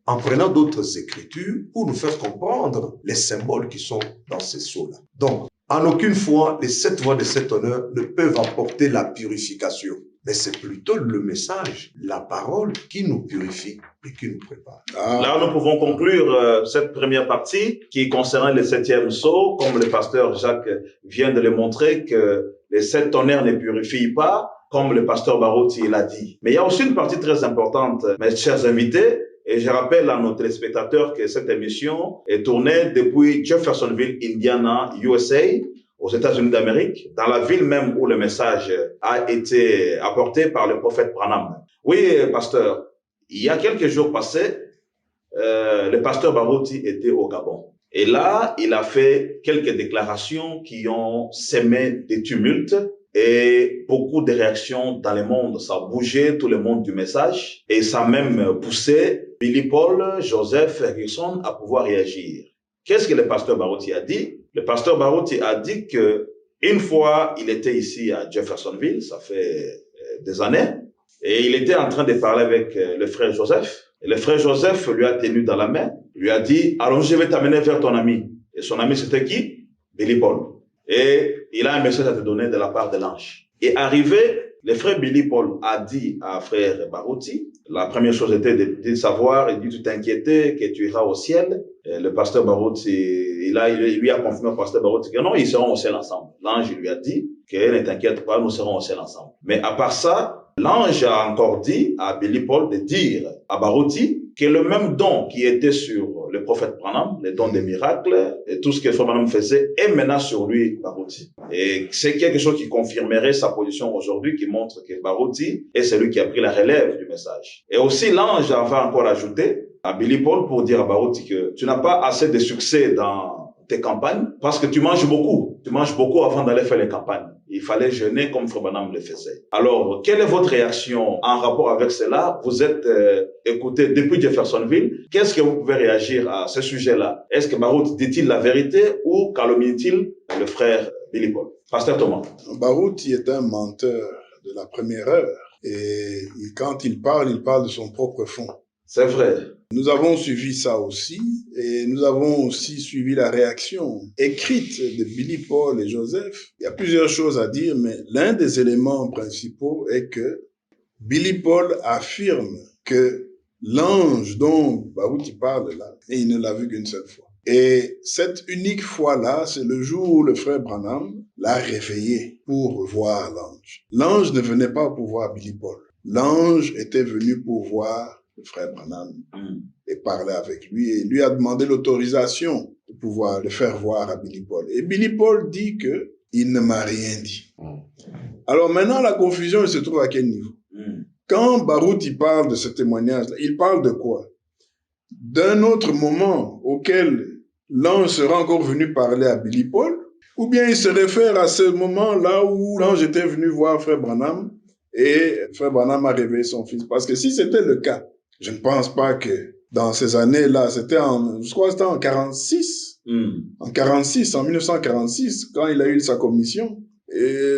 en prenant d'autres écritures pour nous faire comprendre les symboles qui sont dans ces sceaux-là. Donc, en aucune fois, les 7 voix de 7 honneurs ne peuvent apporter la purification. Mais c'est plutôt le message, la parole qui nous purifie et qui nous prépare. Là, nous pouvons conclure cette première partie qui concerne le 7e sceau, comme le pasteur Jacques vient de le montrer, que les 7 tonnerres ne purifient pas, comme le pasteur Barouti l'a dit. Mais il y a aussi une partie très importante, mes chers invités, et je rappelle à nos téléspectateurs que cette émission est tournée depuis Jeffersonville, Indiana, USA, aux États-Unis d'Amérique, dans la ville même où le message a été apporté par le prophète Branham. Oui, pasteur, il y a quelques jours passés, le pasteur Barouti était au Gabon. Et là, il a fait quelques déclarations qui ont semé des tumultes et beaucoup de réactions dans le monde. Ça a bougé tout le monde du message et ça a même poussé Billy Paul, Joseph Ferguson à pouvoir réagir. Qu'est-ce que le pasteur Barouti a dit? Le pasteur Barouti a dit que une fois, il était ici à Jeffersonville, ça fait des années, et il était en train de parler avec le frère Joseph. Et le frère Joseph lui a tenu dans la main, lui a dit, allons, je vais t'amener vers ton ami. Et son ami, c'était qui? Billy Paul. Et il a un message à te donner de la part de l'ange. Et arrivé, le frère Billy Paul a dit à frère Barouti, la première chose était de savoir, il dit, tu t'inquiétais que tu iras au ciel. Et le pasteur Barouti, il lui a confirmé au pasteur Barouti que non, ils seront au ciel ensemble. L'ange lui a dit que ne t'inquiète pas, nous serons au ciel ensemble. Mais à part ça, l'ange a encore dit à Billy Paul de dire à Barouti que le même don qui était sur le prophète Branham, le don des miracles, et tout ce que le frère Branham faisait, est maintenant sur lui, Barouti. Et c'est quelque chose qui confirmerait sa position aujourd'hui, qui montre que Barouti est celui qui a pris la relève du message. Et aussi, l'ange va encore ajouter à Billy Paul pour dire à Barouti que tu n'as pas assez de succès dans tes campagnes parce que tu manges beaucoup. Tu manges beaucoup avant d'aller faire les campagnes. Il fallait jeûner comme Frère Branham le faisait. Alors, quelle est votre réaction en rapport avec cela? Vous êtes écouté depuis Jeffersonville. Qu'est-ce que vous pouvez réagir à ce sujet-là? Est-ce que Barouti dit-il la vérité ou calomnie-t-il le frère Billy Paul? Pasteur Thomas. Barouti est un menteur de la première heure. Et quand il parle de son propre fond. C'est vrai. Nous avons suivi ça aussi, et nous avons aussi suivi la réaction écrite de Billy Paul et Joseph. Il y a plusieurs choses à dire, mais l'un des éléments principaux est que Billy Paul affirme que l'ange dont Barouti parle là, et il ne l'a vu qu'une seule fois. Et cette unique fois-là, c'est le jour où le frère Branham l'a réveillé pour voir l'ange. L'ange ne venait pas pour voir Billy Paul. L'ange était venu pour voir le frère Branham et parler avec lui, et lui a demandé l'autorisation de pouvoir le faire voir à Billy Paul. Et Billy Paul dit que il ne m'a rien dit. Alors maintenant, la confusion, elle se trouve à quel niveau? Quand Barouti parle de ce témoignage-là, il parle de quoi? D'un autre moment auquel l'ange sera encore venu parler à Billy Paul, ou bien il se réfère à ce moment-là où l'ange était venu voir frère Branham et frère Branham a réveillé son fils. Parce que si c'était le cas, je ne pense pas que dans ces années-là, je crois que c'était en 46, en 1946, quand il a eu sa commission,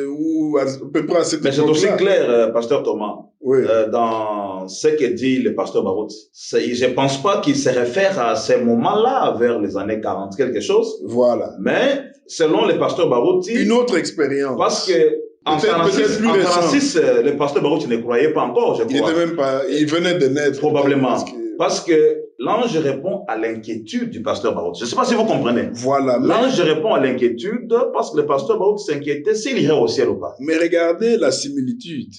ou à peu près à cette époque-là. Mais c'est aussi clair, pasteur Thomas, oui. Dans ce que dit le pasteur Barouti. Je ne pense pas qu'il se réfère à ces moments-là, vers les années 40, quelque chose. Voilà. Mais, selon le pasteur Barouti... Une autre expérience. Parce que en 1946, le pasteur Barouti ne croyait pas encore, je crois. Il n'était même pas, il venait de naître. Probablement. Parce que l'ange répond à l'inquiétude du pasteur Barouti. Je ne sais pas si vous comprenez. Voilà. L'ange répond à l'inquiétude parce que le pasteur Barouti s'inquiétait s'il irait au ciel ou pas. Mais regardez la similitude.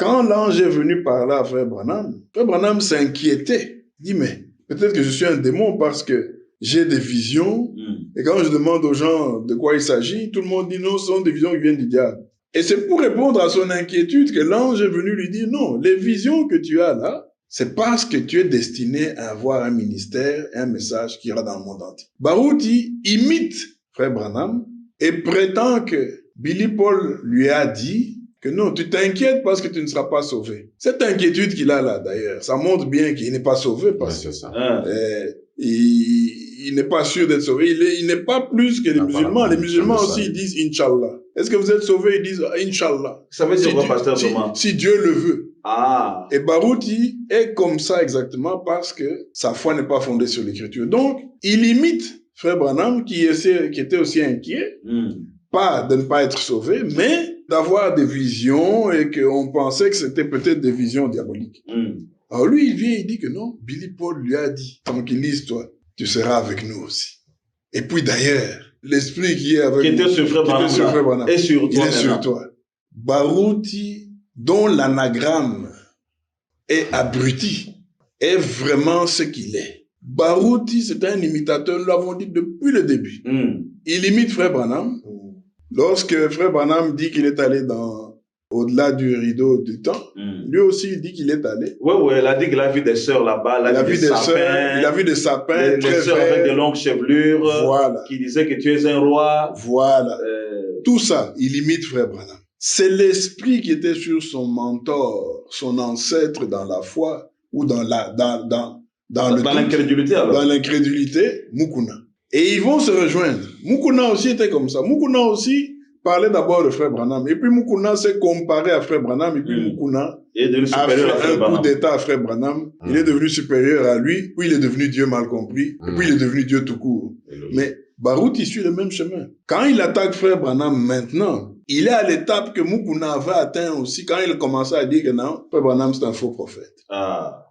Quand l'ange est venu parler à Frère Branham s'inquiétait. Il dit, mais peut-être que je suis un démon parce que j'ai des visions. Et quand je demande aux gens de quoi il s'agit, tout le monde dit non, ce sont des visions qui viennent du diable. Et c'est pour répondre à son inquiétude que l'ange est venu lui dire, non, les visions que tu as là, c'est parce que tu es destiné à avoir un ministère et un message qui ira dans le monde entier. Baruti imite Frère Branham et prétend que Billy Paul lui a dit que non, tu t'inquiètes parce que tu ne seras pas sauvé. Cette inquiétude qu'il a là, d'ailleurs, ça montre bien qu'il n'est pas sauvé parce que il n'est pas sûr d'être sauvé. Il n'est pas plus que les musulmans. Les musulmans aussi ils disent Inch'Allah. Est-ce que vous êtes sauvé? Ils disent Inch'Allah. Ça veut dire quoi, pasteur Thomas? Si Dieu le veut. Ah. Et Baruti est comme ça exactement parce que sa foi n'est pas fondée sur l'écriture. Donc, il imite Frère Branham qui était aussi inquiet, pas de ne pas être sauvé, mais d'avoir des visions et qu'on pensait que c'était peut-être des visions diaboliques. Alors lui, il vient, il dit que non, Billy Paul lui a dit, tranquillise-toi, tu seras avec nous aussi. Et puis d'ailleurs, l'esprit qui est avec nous, qui était sur Frère Branham, est sur toi. Il est sur toi. Baruti, dont l'anagramme est abruti, est vraiment ce qu'il est. Baruti, c'est un imitateur, nous l'avons dit depuis le début. Il imite Frère Branham. Lorsque Frère Branham dit qu'il est allé au-delà du rideau du temps, lui aussi il dit qu'il est allé. Oui, il a dit qu'il a vu des sœurs là-bas, il a vu des sapins. Il a vu des sapins, des sœurs avec de longues chevelures, voilà, qui disaient que tu es un roi. Voilà. Tout ça, il imite Frère Branham. C'est l'esprit qui était sur son mentor, son ancêtre dans la foi, ou dans l'incrédulité alors. Dans l'incrédulité, Mukuna. Et ils vont se rejoindre. Mukuna aussi était comme ça. Mukuna aussi parlait d'abord de Frère Branham. Et puis Mukuna s'est comparé à Frère Branham. Et puis Mukuna a fait un coup d'état à Frère Branham. Il est devenu supérieur à lui. Puis il est devenu Dieu mal compris. Et puis il est devenu Dieu tout court. Mais Baruti suit le même chemin. Quand il attaque Frère Branham maintenant, il est à l'étape que Mukuna avait atteint aussi quand il commençait à dire que non, Frère Branham c'est un faux prophète.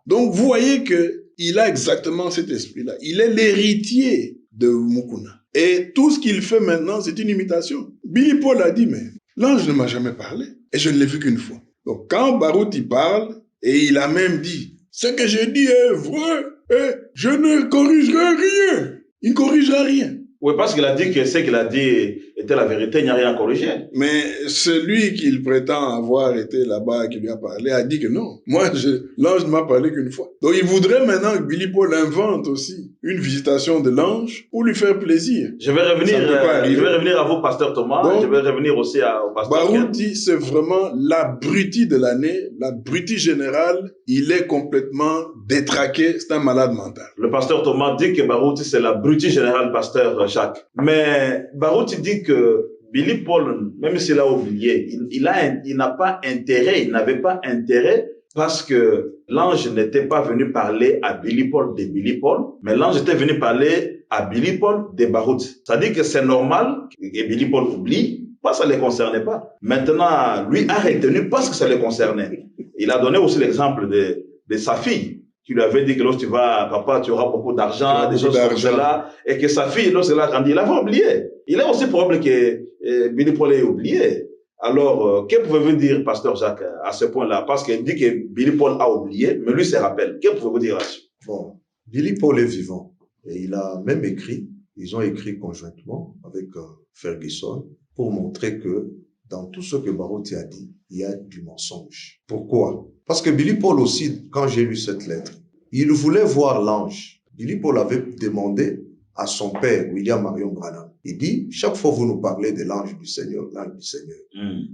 Donc vous voyez que il a exactement cet esprit-là. Il est l'héritier de Mukuna. Et tout ce qu'il fait maintenant, c'est une imitation. Billy Paul a dit, mais l'ange ne m'a jamais parlé. Et je ne l'ai vu qu'une fois. Donc quand Baruti parle, et il a même dit, ce que j'ai dit est vrai, et je ne corrigerai rien. Il ne corrigera rien. Oui, parce qu'il a dit que ce qu'il a dit était la vérité, il n'y a rien à corriger. Mais celui qu'il prétend avoir été là-bas, qui lui a parlé, a dit que non. Moi, l'ange ne m'a parlé qu'une fois. Donc il voudrait maintenant que Billy Paul invente aussi une visitation de l'ange pour lui faire plaisir. Je vais revenir à vous, pasteur Thomas. Donc, je vais revenir aussi au pasteur Baruti, c'est vraiment l'abruti de l'année, l'abruti général. Il est complètement détraqué, c'est un malade mental. Le pasteur Thomas dit que Baruti, c'est l'abruti général, pasteur Jacques. Mais Baruti dit que Billy Paul, même s'il a oublié, il n'avait pas intérêt parce que l'ange n'était pas venu parler à Billy Paul de Billy Paul, mais l'ange était venu parler à Billy Paul de Baruti. Ça dit que c'est normal que Billy Paul oublie, parce que ça ne les concernait pas. Maintenant, lui a retenu parce que ça les concernait. Il a donné aussi l'exemple de sa fille, qui lui avait dit que lorsque tu vas, papa, tu auras beaucoup d'argent, des choses comme cela, et que sa fille, lorsqu'elle a grandi, il avait oublié. Il est aussi probable que Billy Paul ait oublié. Alors, que pouvez-vous dire, pasteur Jacques, à ce point-là? Parce qu'il dit que Billy Paul a oublié, mais lui se rappelle. Que pouvez-vous dire là-dessus? Bon, Billy Paul est vivant. Et il a même écrit, ils ont écrit conjointement avec Ferguson, pour montrer que dans tout ce que Baruti a dit, il y a du mensonge. Pourquoi? Parce que Billy Paul aussi, quand j'ai lu cette lettre, il voulait voir l'ange. Billy Paul avait demandé à son père, William Marion Branham, il dit, chaque fois que vous nous parlez de l'ange du Seigneur,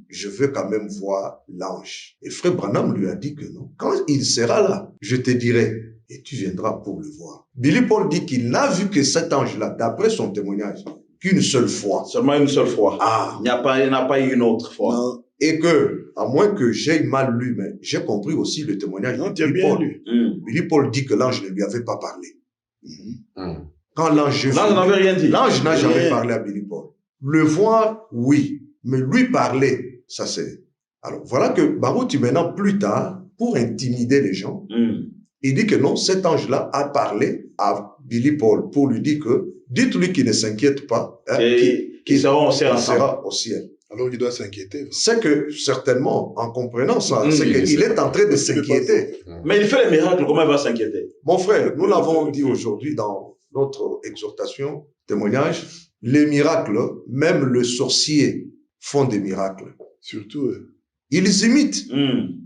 je veux quand même voir l'ange. Et frère Branham lui a dit que non. Quand il sera là, je te dirai, et tu viendras pour le voir. Billy Paul dit qu'il n'a vu que cet ange-là, d'après son témoignage, qu'une seule fois. Seulement une seule fois. Ah. Il n'y a pas eu une autre fois. Non. Et que, à moins que j'aie mal lu, mais j'ai compris aussi le témoignage de Billy Paul. Billy Paul dit que l'ange ne lui avait pas parlé. Quand l'ange n'avait rien dit. L'ange n'a jamais parlé à Billy Paul. Le voir, oui. Mais lui parler, ça c'est... Alors, voilà que Baruti, maintenant, plus tard, pour intimider les gens, il dit que non, cet ange-là a parlé à Billy Paul pour lui dire que, dites-lui qu'il ne s'inquiète pas, qu'il sera au ciel. Au ciel. Alors il doit s'inquiéter. C'est que, certainement, en comprenant ça, c'est Oui, qu'il est en train de s'inquiéter. Mais il fait les miracles, comment il va s'inquiéter? Mon frère, nous l'avons dit aujourd'hui dans notre exhortation, témoignage, les miracles, même le sorcier font des miracles. Surtout, Ils imitent. Hmm.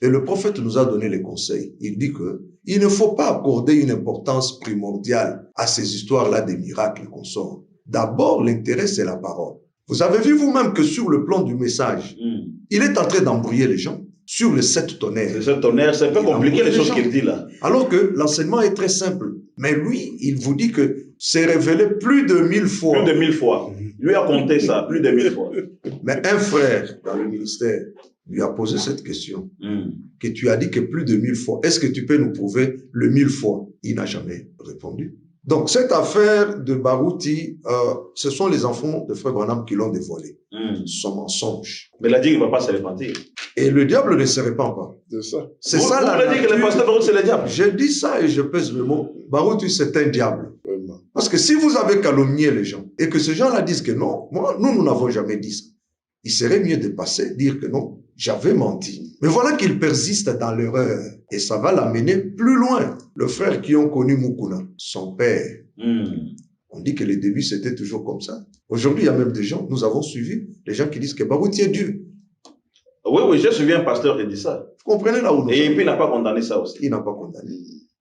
Et le prophète nous a donné les conseils. Il dit que il ne faut pas accorder une importance primordiale à ces histoires-là des miracles qu'on sort. D'abord, l'intérêt, c'est la parole. Vous avez vu vous-même que sur le plan du message, il est en train d'embrouiller les gens sur les 7 tonnerres. Les 7 tonnerres, c'est un peu compliqué les choses qu'il dit là. Alors que l'enseignement est très simple. Mais lui, il vous dit que c'est révélé plus de 1000 fois. Plus de 1000 fois. Lui a compté ça, plus de 1000 fois. Mais un frère dans le ministère lui a posé cette question, que tu as dit que plus de 1000 fois. Est-ce que tu peux nous prouver le 1000 fois? Il n'a jamais répondu. Donc, cette affaire de Barouti, ce sont les enfants de Frère Branham qui l'ont dévoilé. Son mensonge. Mais il a dit qu'il ne va pas se repentir. Et le diable ne se répand pas. c'est ça. C'est ça la Vous dit que le pasteur Barouti, c'est le diable. Je dis ça et je pèse le mot. Barouti, c'est un diable. Vraiment. Parce que si vous avez calomnié les gens et que ces gens-là disent que non, nous n'avons jamais dit ça. Il serait mieux de passer, dire que non, j'avais menti. Mais voilà qu'ils persistent dans l'erreur et ça va l'amener plus loin. Le frère qui ont connu Mukuna, son père, on dit que les débuts c'était toujours comme ça. Aujourd'hui, il y a même des gens, nous avons suivi des gens qui disent que Barouti est Dieu. Oui, je suis un pasteur qui dit ça. Vous comprenez là où nous Et sommes? puis il n'a pas condamné ça aussi. Il n'a pas condamné.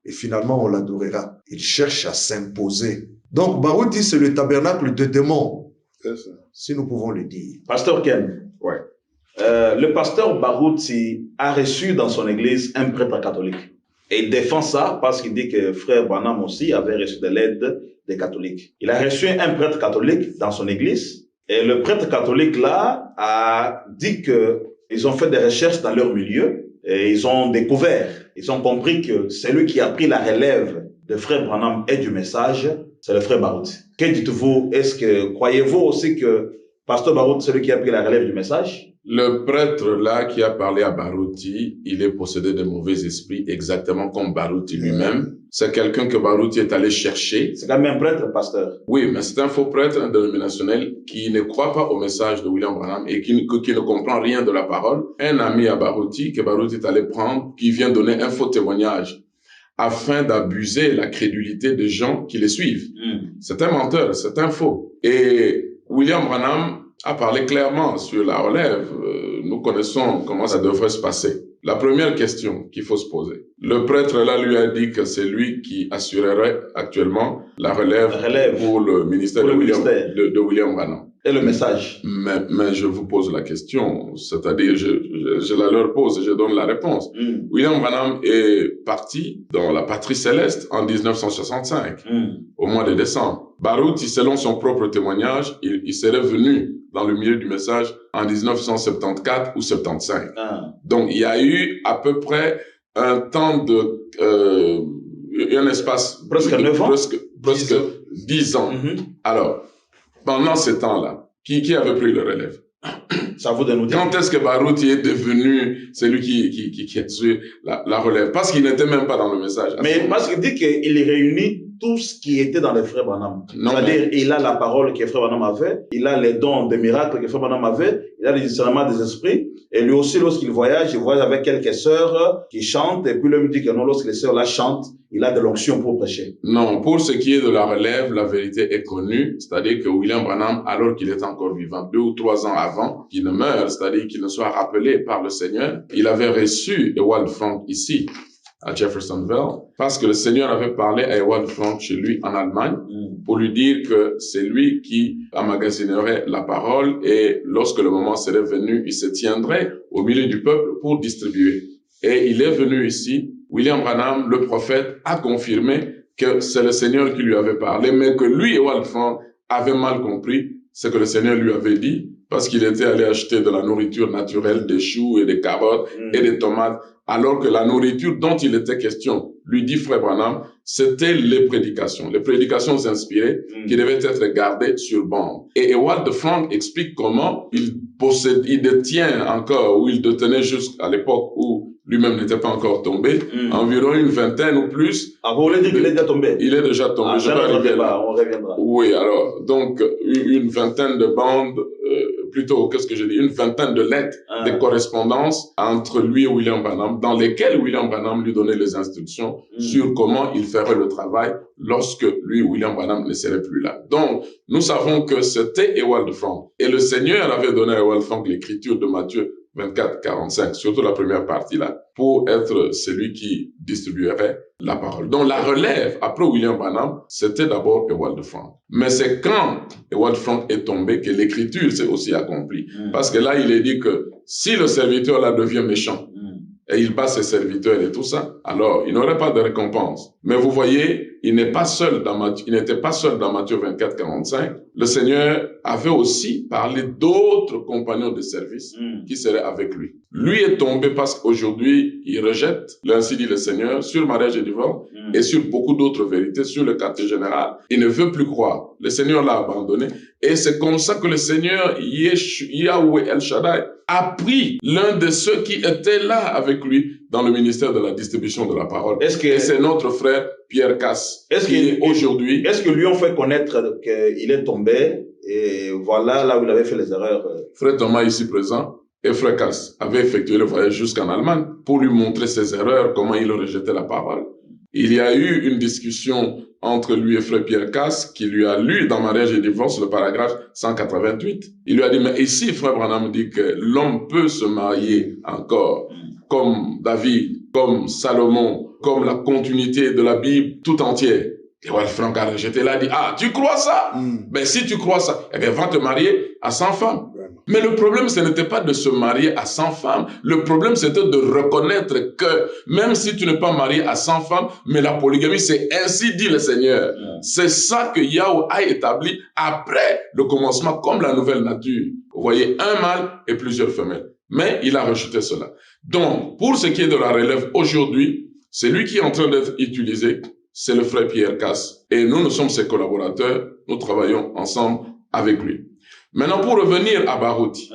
Et finalement, on l'adorera. Il cherche à s'imposer. Donc, Barouti, c'est le tabernacle de démons, C'est ça. si nous pouvons le dire. Pasteur Ken, Ouais. le pasteur Barouti a reçu dans son église un prêtre catholique. Et il défend ça parce qu'il dit que frère Branham aussi avait reçu de l'aide des catholiques. Il a reçu un prêtre catholique dans son église. Et le prêtre catholique là a dit que ils ont fait des recherches dans leur milieu et ils ont découvert, ils ont compris que celui qui a pris la relève de frère Branham et du message, c'est le frère Barouti. Que dites-vous? Croyez-vous aussi que pasteur Barouti, c'est celui qui a pris la relève du message? Le prêtre là qui a parlé à Barouti, il est possédé de mauvais esprits, exactement comme Barouti lui-même. C'est quelqu'un que Barouti est allé chercher. C'est quand même un prêtre, pasteur. Oui, mais c'est un faux prêtre indénominationnel qui ne croit pas au message de William Branham et qui ne comprend rien de la parole. Un ami à Barouti, que Barouti est allé prendre, qui vient donner un faux témoignage afin d'abuser la crédulité des gens qui les suivent. C'est un menteur, c'est un faux. Et William Branham a parlé clairement sur la relève. Nous connaissons comment ça devrait se passer. La première question qu'il faut se poser. Le prêtre là lui a dit que c'est lui qui assurerait actuellement la relève pour le ministère de William Branham. Et le message. Mais je vous pose la question, c'est-à-dire je la leur pose et je donne la réponse. William Branham est parti dans la patrie céleste en 1965, au mois de décembre. Barouti, selon son propre témoignage, il serait venu dans le milieu du message en 1974 ou 75. Donc il y a eu à peu près un temps de un espace presque 9 ans, presque 10 ans. Alors pendant ce temps-là, qui avait pris le relève? Ça vous de nous dire. Quand est-ce que Barouti est devenu celui qui a tué la relève? Parce qu'il n'était même pas dans le message. Mais parce qu'il dit qu'il réunit tout ce qui était dans les frères Branham. C'est-à-dire, il a la parole que frère Branham avait, il a les dons des miracles que frère Branham avait, il a le discernement des esprits, et lui aussi, lorsqu'il voyage, il voyage avec quelques sœurs qui chantent, et puis lui me dit que non, lorsque les sœurs là chantent, il a de l'onction pour prêcher. Non, pour ce qui est de la relève, la vérité est connue, c'est-à-dire que William Branham, alors qu'il est encore vivant, 2 ou 3 ans avant qu'il ne meure, c'est-à-dire qu'il ne soit rappelé par le Seigneur, il avait reçu Ewald Frank ici, à Jeffersonville, parce que le Seigneur avait parlé à Ewald Frank chez lui en Allemagne pour lui dire que c'est lui qui emmagasinerait la parole et lorsque le moment serait venu, il se tiendrait au milieu du peuple pour distribuer. Et il est venu ici, William Branham, le prophète, a confirmé que c'est le Seigneur qui lui avait parlé, mais que lui, Ewald Frank, avait mal compris ce que le Seigneur lui avait dit, parce qu'il était allé acheter de la nourriture naturelle, des choux et des carottes et des tomates, alors que la nourriture dont il était question, lui dit frère Branham, c'était les prédications inspirées qui devaient être gardées sur bande. Et Ewald Frank explique comment il détient encore, ou il détenait jusqu'à l'époque où lui-même n'était pas encore tombé, environ une vingtaine ou plus. Ah, vous voulez dire qu'il est déjà tombé? Il est déjà tombé, je vais arriver là. On reviendra. Oui, alors, donc, une vingtaine de bandes plutôt, qu'est-ce que je dis, une vingtaine de lettres de correspondance entre lui et William Branham, dans lesquelles William Branham lui donnait les instructions sur comment il ferait le travail lorsque lui, William Branham, ne serait plus là. Donc, nous savons que c'était Ewald Frank. Et le Seigneur avait donné à Ewald Frank l'écriture de Matthieu 24, 45, surtout la première partie là, pour être celui qui distribuerait la parole. Donc la relève, après William Branham, c'était d'abord Ewald Frank. Mais c'est quand Ewald Frank est tombé que l'écriture s'est aussi accomplie. Parce que là, il est dit que si le serviteur là devient méchant, et il bat ses serviteurs et tout ça, alors il n'aurait pas de récompense. Mais vous voyez, il n'était pas seul dans Matthieu 24, 45. Le Seigneur avait aussi parlé d'autres compagnons de service qui seraient avec lui. Lui est tombé parce qu'aujourd'hui, il rejette, ainsi dit le Seigneur, sur mariage et divorce et sur beaucoup d'autres vérités, sur le quartier général. Il ne veut plus croire. Le Seigneur l'a abandonné. Et c'est comme ça que le Seigneur, Yahweh El Shaddai, a pris l'un de ceux qui étaient là avec lui dans le ministère de la distribution de la parole. Et c'est notre frère Pierre Casse. Est-ce que lui ont fait connaître qu'il est tombé et voilà là où il avait fait les erreurs? Frère Thomas ici présent et frère Casse avaient effectué le voyage jusqu'en Allemagne pour lui montrer ses erreurs, comment il rejetait la parole. Il y a eu une discussion entre lui et frère Pierre Casse qui lui a lu dans Mariage et divorce le paragraphe 188. Il lui a dit, mais ici, frère Branham dit que l'homme peut se marier encore comme David, comme Salomon, comme la continuité de la Bible tout entière. Et Ewald Frank a rejeté là, dit, ah, tu crois ça? Ben si tu crois ça, eh bien va te marier à 100 femmes. Mais le problème, ce n'était pas de se marier à 100 femmes. Le problème, c'était de reconnaître que même si tu n'es pas marié à 100 femmes, mais la polygamie, c'est ainsi dit le Seigneur. C'est ça que Yahweh a établi après le commencement, comme la nouvelle nature. Vous voyez, un mâle et plusieurs femelles. Mais il a rejeté cela. Donc, pour ce qui est de la relève aujourd'hui, c'est lui qui est en train d'être utilisé, c'est le frère Pierre Casse. Et nous sommes ses collaborateurs, nous travaillons ensemble avec lui. Maintenant, pour revenir à Baruti.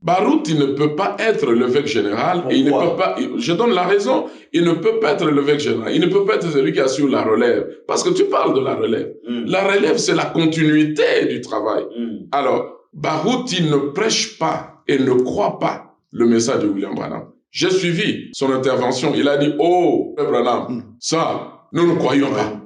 Baruti ne peut pas être l'évêque général. Et il ne peut pas, je donne la raison, il ne peut pas être l'évêque général. Il ne peut pas être celui qui assure la relève. Parce que tu parles de la relève. La relève, c'est la continuité du travail. Alors, Baruti ne prêche pas et ne croit pas le message de William Branham. J'ai suivi son intervention. Il a dit, oh, Frère Branham, ça, nous ne croyons pas.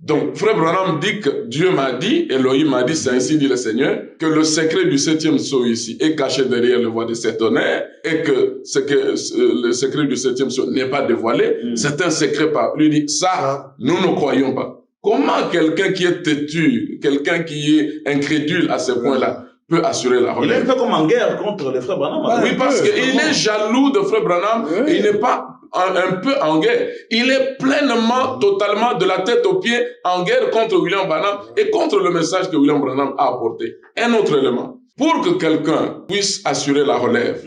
Donc, Frère Branham dit que Dieu m'a dit, Elohim m'a dit, c'est ainsi dit le Seigneur, que le secret du 7e sceau ici est caché derrière le voile de cet honneur et que le secret du 7e sceau n'est pas dévoilé. C'est un secret par lui dit, ça, nous ne croyons pas. Comment quelqu'un qui est têtu, quelqu'un qui est incrédule à ce point-là, peut assurer la relève? Il est un peu comme en guerre contre les frères Branham. Oui, parce qu'il est jaloux de frère Branham et il n'est pas un peu en guerre. Il est pleinement, totalement, de la tête aux pieds, en guerre contre William Branham et contre le message que William Branham a apporté. Un autre élément. Pour que quelqu'un puisse assurer la relève,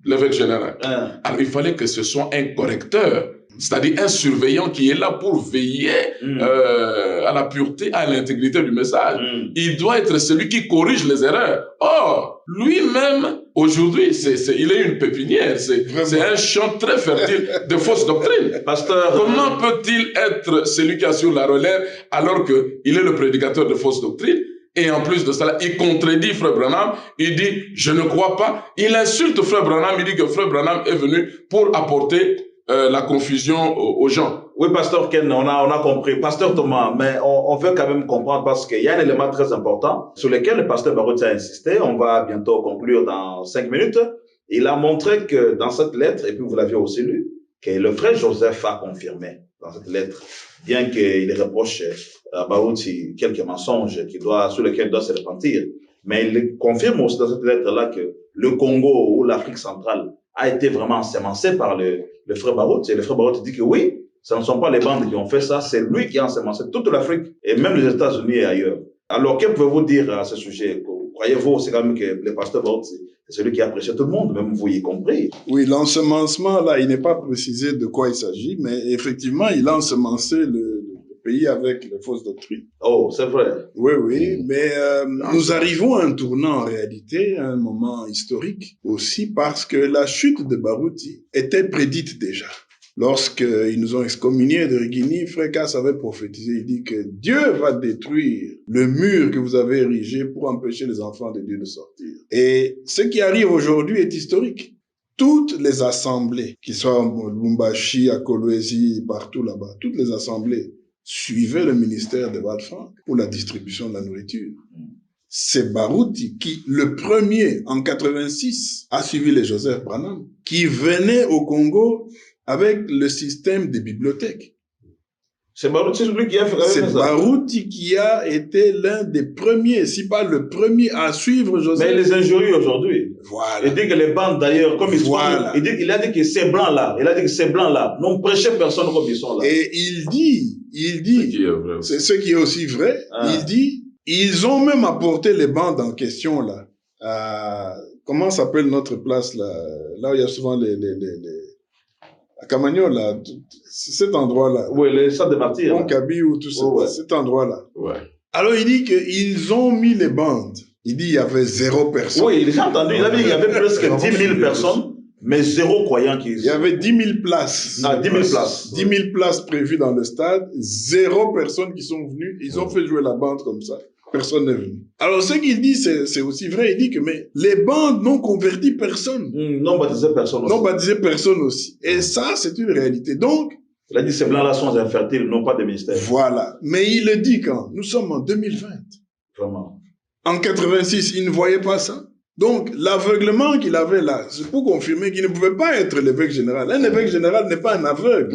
l'évêque général, alors il fallait que ce soit un correcteur, c'est-à-dire un surveillant qui est là pour veiller à la pureté, à l'intégrité du message. Il doit être celui qui corrige les erreurs. Or, lui-même, aujourd'hui, il est une pépinière, c'est un champ très fertile de fausses doctrines. Pasteur, comment peut-il être celui qui assure la relève alors qu'il est le prédicateur de fausses doctrines? Et en plus de cela, il contredit Frère Branham, il dit « je ne crois pas ». Il insulte Frère Branham, il dit que Frère Branham est venu pour apporter la confusion aux gens. Oui, Pasteur Ken, on a compris. Pasteur Thomas, mais on veut quand même comprendre parce qu'il y a un élément très important sur lequel le pasteur Baruti a insisté. On va bientôt conclure dans 5 minutes. Il a montré que dans cette lettre, et puis vous l'aviez aussi lu, que le frère Joseph a confirmé dans cette lettre, bien qu'il reproche à Baruti quelques mensonges sur lesquels il doit se repentir. Mais il confirme aussi dans cette lettre-là que le Congo ou l'Afrique centrale a été vraiment ensemencé par le frère Baruti. Et le frère Baruti dit que oui, ce ne sont pas les bandes qui ont fait ça, c'est lui qui a ensemencé toute l'Afrique et même les États-Unis et ailleurs. Alors, que pouvez-vous dire à ce sujet? Croyez-vous aussi quand même que le pasteur Baruti, c'est celui qui a prêché tout le monde, même vous y compris? Oui, l'ensemencement, là, il n'est pas précisé de quoi il s'agit, mais effectivement, il a ensemencé le pays avec les fausses doctrines. Oh, c'est vrai. Oui, mais nous arrivons à un tournant en réalité, à un moment historique aussi, parce que la chute de Baruti était prédite déjà. Lorsqu'ils nous ont excommuniés de Riguigny, Frère Casse avait prophétisé, il dit que Dieu va détruire le mur que vous avez érigé pour empêcher les enfants de Dieu de sortir. Et ce qui arrive aujourd'hui est historique. Toutes les assemblées, qui soient à Lubumbashi, à Kolwezi, partout là-bas, toutes les assemblées suivaient le ministère de Val-Franc pour la distribution de la nourriture. C'est Barouti qui, le premier, en 86, a suivi les Joseph Branham, qui venait au Congo avec le système des bibliothèques. C'est Barouti celui qui a fait ça. C'est Barouti qui a été l'un des premiers, si pas le premier, à suivre Joseph. Mais il les injurie aujourd'hui. Voilà. Il dit que les bandes d'ailleurs, comme ils sont, Voilà. il a dit que ces blancs-là, il a dit que ces blancs-là n'ont prêché personne comme ils sont là. Et il dit, c'est ce qui est aussi vrai, il dit, ils ont même apporté les bandes en question là. Comment s'appelle notre place là où il y a souvent à Camagnon, là, cet endroit-là. Oui, les stades de martyrs. Bonkabi ou tout ça, ouais. cet endroit-là. Ouais. Alors, il dit qu'ils ont mis les bandes. Il dit qu'il y avait 0 personne. Oui, j'ai entendu. Il a dit qu'il y avait presque 10 000 personnes, mais 0 croyants qui... Il y avait 10 000 places. 10 000 places. 10 000 places prévues dans le stade. 0 personnes qui sont venues. Ils ont fait jouer la bande comme ça. Personne n'est venu. Alors, ce qu'il dit, c'est aussi vrai. Il dit que, mais les bandes n'ont converti personne. Non baptisé personne aussi. Non baptisé personne aussi. Et ça, c'est une réalité. Donc, il a dit ces blancs-là sont infertiles, non pas de ministère. Voilà. Mais il le dit quand? Nous sommes en 2020. Vraiment. En 86, il ne voyait pas ça. Donc, l'aveuglement qu'il avait là, c'est pour confirmer qu'il ne pouvait pas être l'évêque général. Un évêque général n'est pas un aveugle.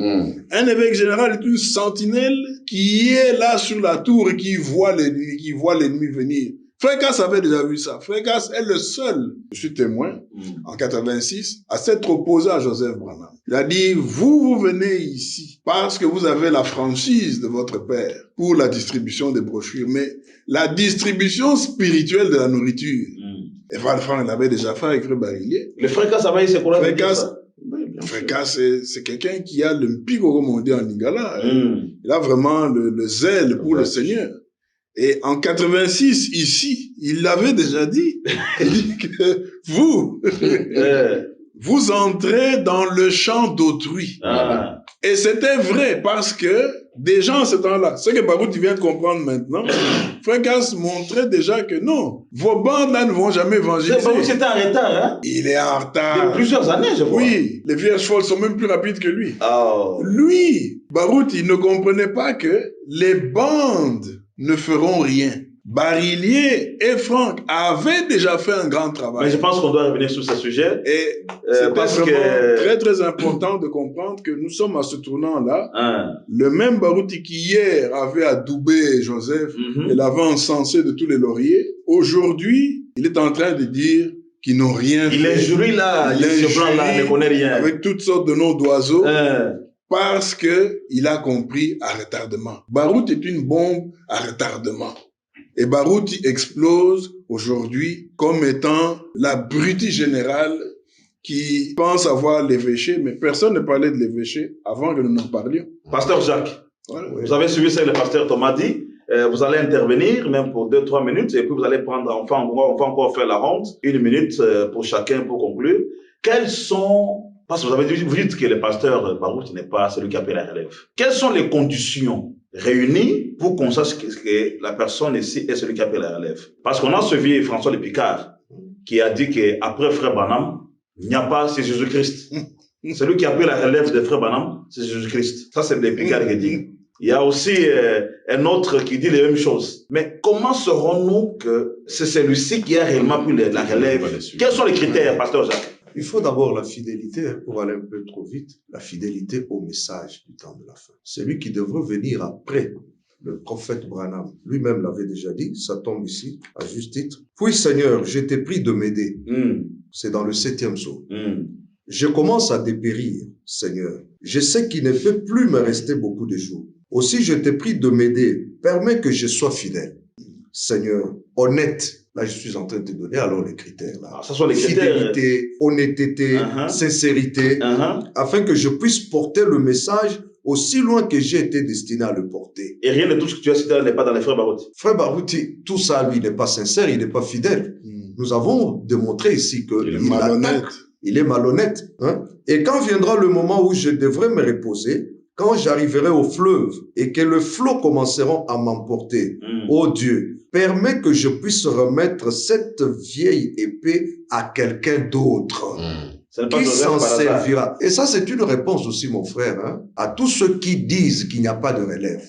Un évêque général est une sentinelle qui est là sur la tour et qui voit l'ennemi venir. Frère Casse avait déjà vu ça. Frère Casse est le seul, je suis témoin, en 86, à s'être opposé à Joseph Branham. Il a dit, vous venez ici parce que vous avez la franchise de votre père pour la distribution des brochures, mais la distribution spirituelle de la nourriture, et Val-Franc l'avait déjà fait avec Frère Barillier. Le Frère Casse avait c'est quoi? Frère Casse, c'est quelqu'un qui a le Mpiko mondial en Lingala. Il a vraiment le zèle pour le Seigneur. Et en 86, ici, il l'avait déjà dit. Il dit que vous entrez dans le champ d'autrui. Et c'était vrai parce que déjà en ce temps-là, ce que Barouti vient de comprendre maintenant, Frère Casse montrait déjà que non, vos bandes là ne vont jamais évangéliser. Barouti était en retard, hein? Il est en retard. De plusieurs années, je crois. Oui, les vierges folles sont même plus rapides que lui. Oh. Lui, Barouti, ne comprenait pas que les bandes ne feront rien. Barillier et Franck avaient déjà fait un grand travail. Mais je pense qu'on doit revenir sur ce sujet. Et c'est vraiment très très important de comprendre que nous sommes à ce tournant-là. Le même Barouti qui hier avait adoubé Joseph et l'avait encensé de tous les lauriers, aujourd'hui, il est en train de dire qu'ils n'ont rien fait. Il est jury là, ce blanc-là ne connaît rien. Avec toutes sortes de noms d'oiseaux. Parce que il a compris à retardement. Barouti est une bombe à retardement. Et Barouti explose aujourd'hui comme étant l'abruti général qui pense avoir l'évêché, mais personne ne parlait de l'évêché avant que nous n'en parlions. Pasteur Jacques, vous avez suivi ce que le pasteur Thomas dit. Vous allez intervenir, même pour 2-3 minutes, et puis vous allez prendre, enfin, on va encore faire la ronde, 1 minute pour chacun pour conclure. Quels sont, parce que vous dites que le pasteur Barouti n'est pas celui qui a pris la relève. Quelles sont les conditions réunis pour qu'on sache que la personne ici est celui qui a pris la relève? Parce qu'on a suivi François Le Picard qui a dit qu'après Frère Branham, il n'y a pas, c'est Jésus-Christ. Celui qui a pris la relève de Frère Branham, c'est Jésus-Christ. Ça, c'est Le Picard qui dit. Il y a aussi un autre qui dit les mêmes choses. Mais comment saurons-nous que c'est celui-ci qui a réellement pris la relève? Quels sont les critères, pasteur Jacques? Il faut d'abord la fidélité, pour aller un peu trop vite, la fidélité au message du temps de la fin. Celui qui devrait venir après le prophète Branham, lui-même l'avait déjà dit, ça tombe ici, à juste titre. Puis Seigneur, je t'ai pris de m'aider. C'est dans le 7e psaume. Je commence à dépérir, Seigneur. Je sais qu'il ne peut plus me rester beaucoup de jours. Aussi, je t'ai pris de m'aider. Permets que je sois fidèle. Seigneur, honnête. Là, je suis en train de te donner alors les critères. Là. Ça sont les critères. Fidélité, honnêteté, sincérité, afin que je puisse porter le message aussi loin que j'ai été destiné à le porter. Et rien de tout ce que tu as cité n'est pas dans les frères Barouti. Frère Barouti, tout ça, lui, n'est pas sincère, il n'est pas fidèle. Nous avons démontré ici que il est malhonnête. Hein? Et quand viendra le moment où je devrais me reposer, quand j'arriverai au fleuve et que le flot commenceront à m'emporter, ô Dieu, permets que je puisse remettre cette vieille épée à quelqu'un d'autre. Qui s'en servira? Et ça, c'est une réponse aussi, mon frère, hein, à tous ceux qui disent qu'il n'y a pas de relève.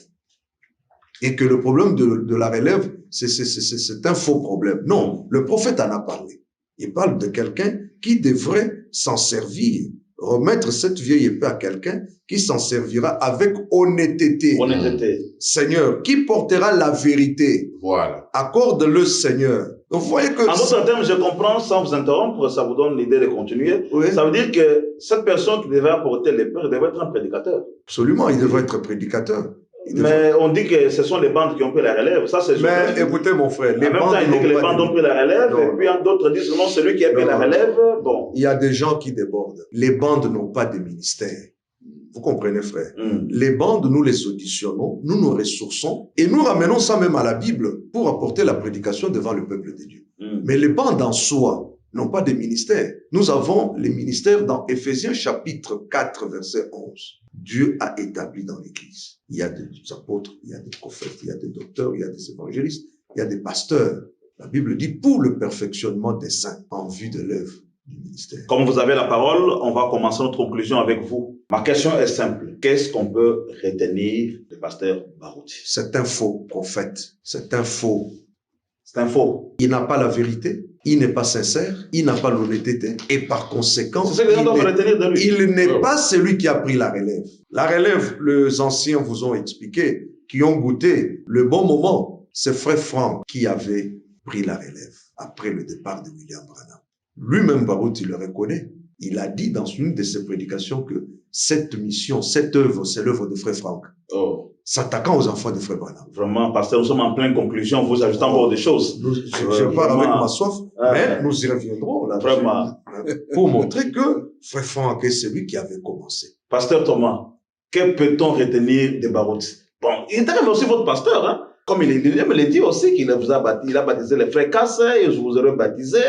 Et que le problème de la relève, c'est un faux problème. Non, le prophète en a parlé. Il parle de quelqu'un qui devrait s'en servir, remettre cette vieille épée à quelqu'un qui s'en servira avec honnêteté. Seigneur, qui portera la vérité. Voilà. Accorde-le, Seigneur. Donc, vous voyez que... En d'autres termes, je comprends, sans vous interrompre, ça vous donne l'idée de continuer. Oui. Ça veut dire que cette personne qui devait apporter l'épée devait être un prédicateur. Absolument, il devrait être prédicateur. Mais on dit que ce sont les bandes qui ont pris la relève. Ça, c'est mais écoutez, mon frère, les bandes ont pris la relève, non. Et puis d'autres disent que non, celui qui a pris la relève, bon. Il y a des gens qui débordent. Les bandes n'ont pas de ministère. Vous comprenez, frère? Les bandes, nous les auditionnons, nous nous ressourçons et nous ramenons ça même à la Bible pour apporter la prédication devant le peuple de Dieu. Mais les bandes en soi n'ont pas de ministère. Nous avons les ministères dans Éphésiens chapitre 4, verset 11. Dieu a établi dans l'Église. Il y a des apôtres, il y a des prophètes, il y a des docteurs, il y a des évangélistes, il y a des pasteurs. La Bible dit pour le perfectionnement des saints en vue de l'œuvre du ministère. Comme vous avez la parole, on va commencer notre conclusion avec vous. Ma question est simple. Qu'est-ce qu'on peut retenir du pasteur Barouti? C'est un faux prophète. C'est un faux. C'est un faux. Il n'a pas la vérité. Il n'est pas sincère. Il n'a pas l'honnêteté. Et par conséquent, c'est ce que les gens doivent retenir de lui. Il n'est pas celui qui a pris la relève. La relève, les anciens vous ont expliqué, qui ont goûté le bon moment. C'est Frère Franck qui avait pris la relève après le départ de William Branham. Lui-même, Barouti le reconnaît. Il a dit dans une de ses prédications que cette mission, cette œuvre, c'est l'œuvre de Frère Franck. S'attaquant aux enfants de Frère Branham. Vraiment, pasteur, nous sommes en pleine conclusion. Vous ajoutez encore des choses. Je pars avec ma soif, mais nous y reviendrons là. Vraiment. Pour montrer que Frère Franck est celui qui avait commencé. Pasteur Thomas, que peut-on retenir de Barouti? Bon, il était même aussi votre pasteur, hein? Comme il me l'a dit aussi, qu'il vous a baptisé, il a baptisé les frères Casse, et je vous aurais baptisé.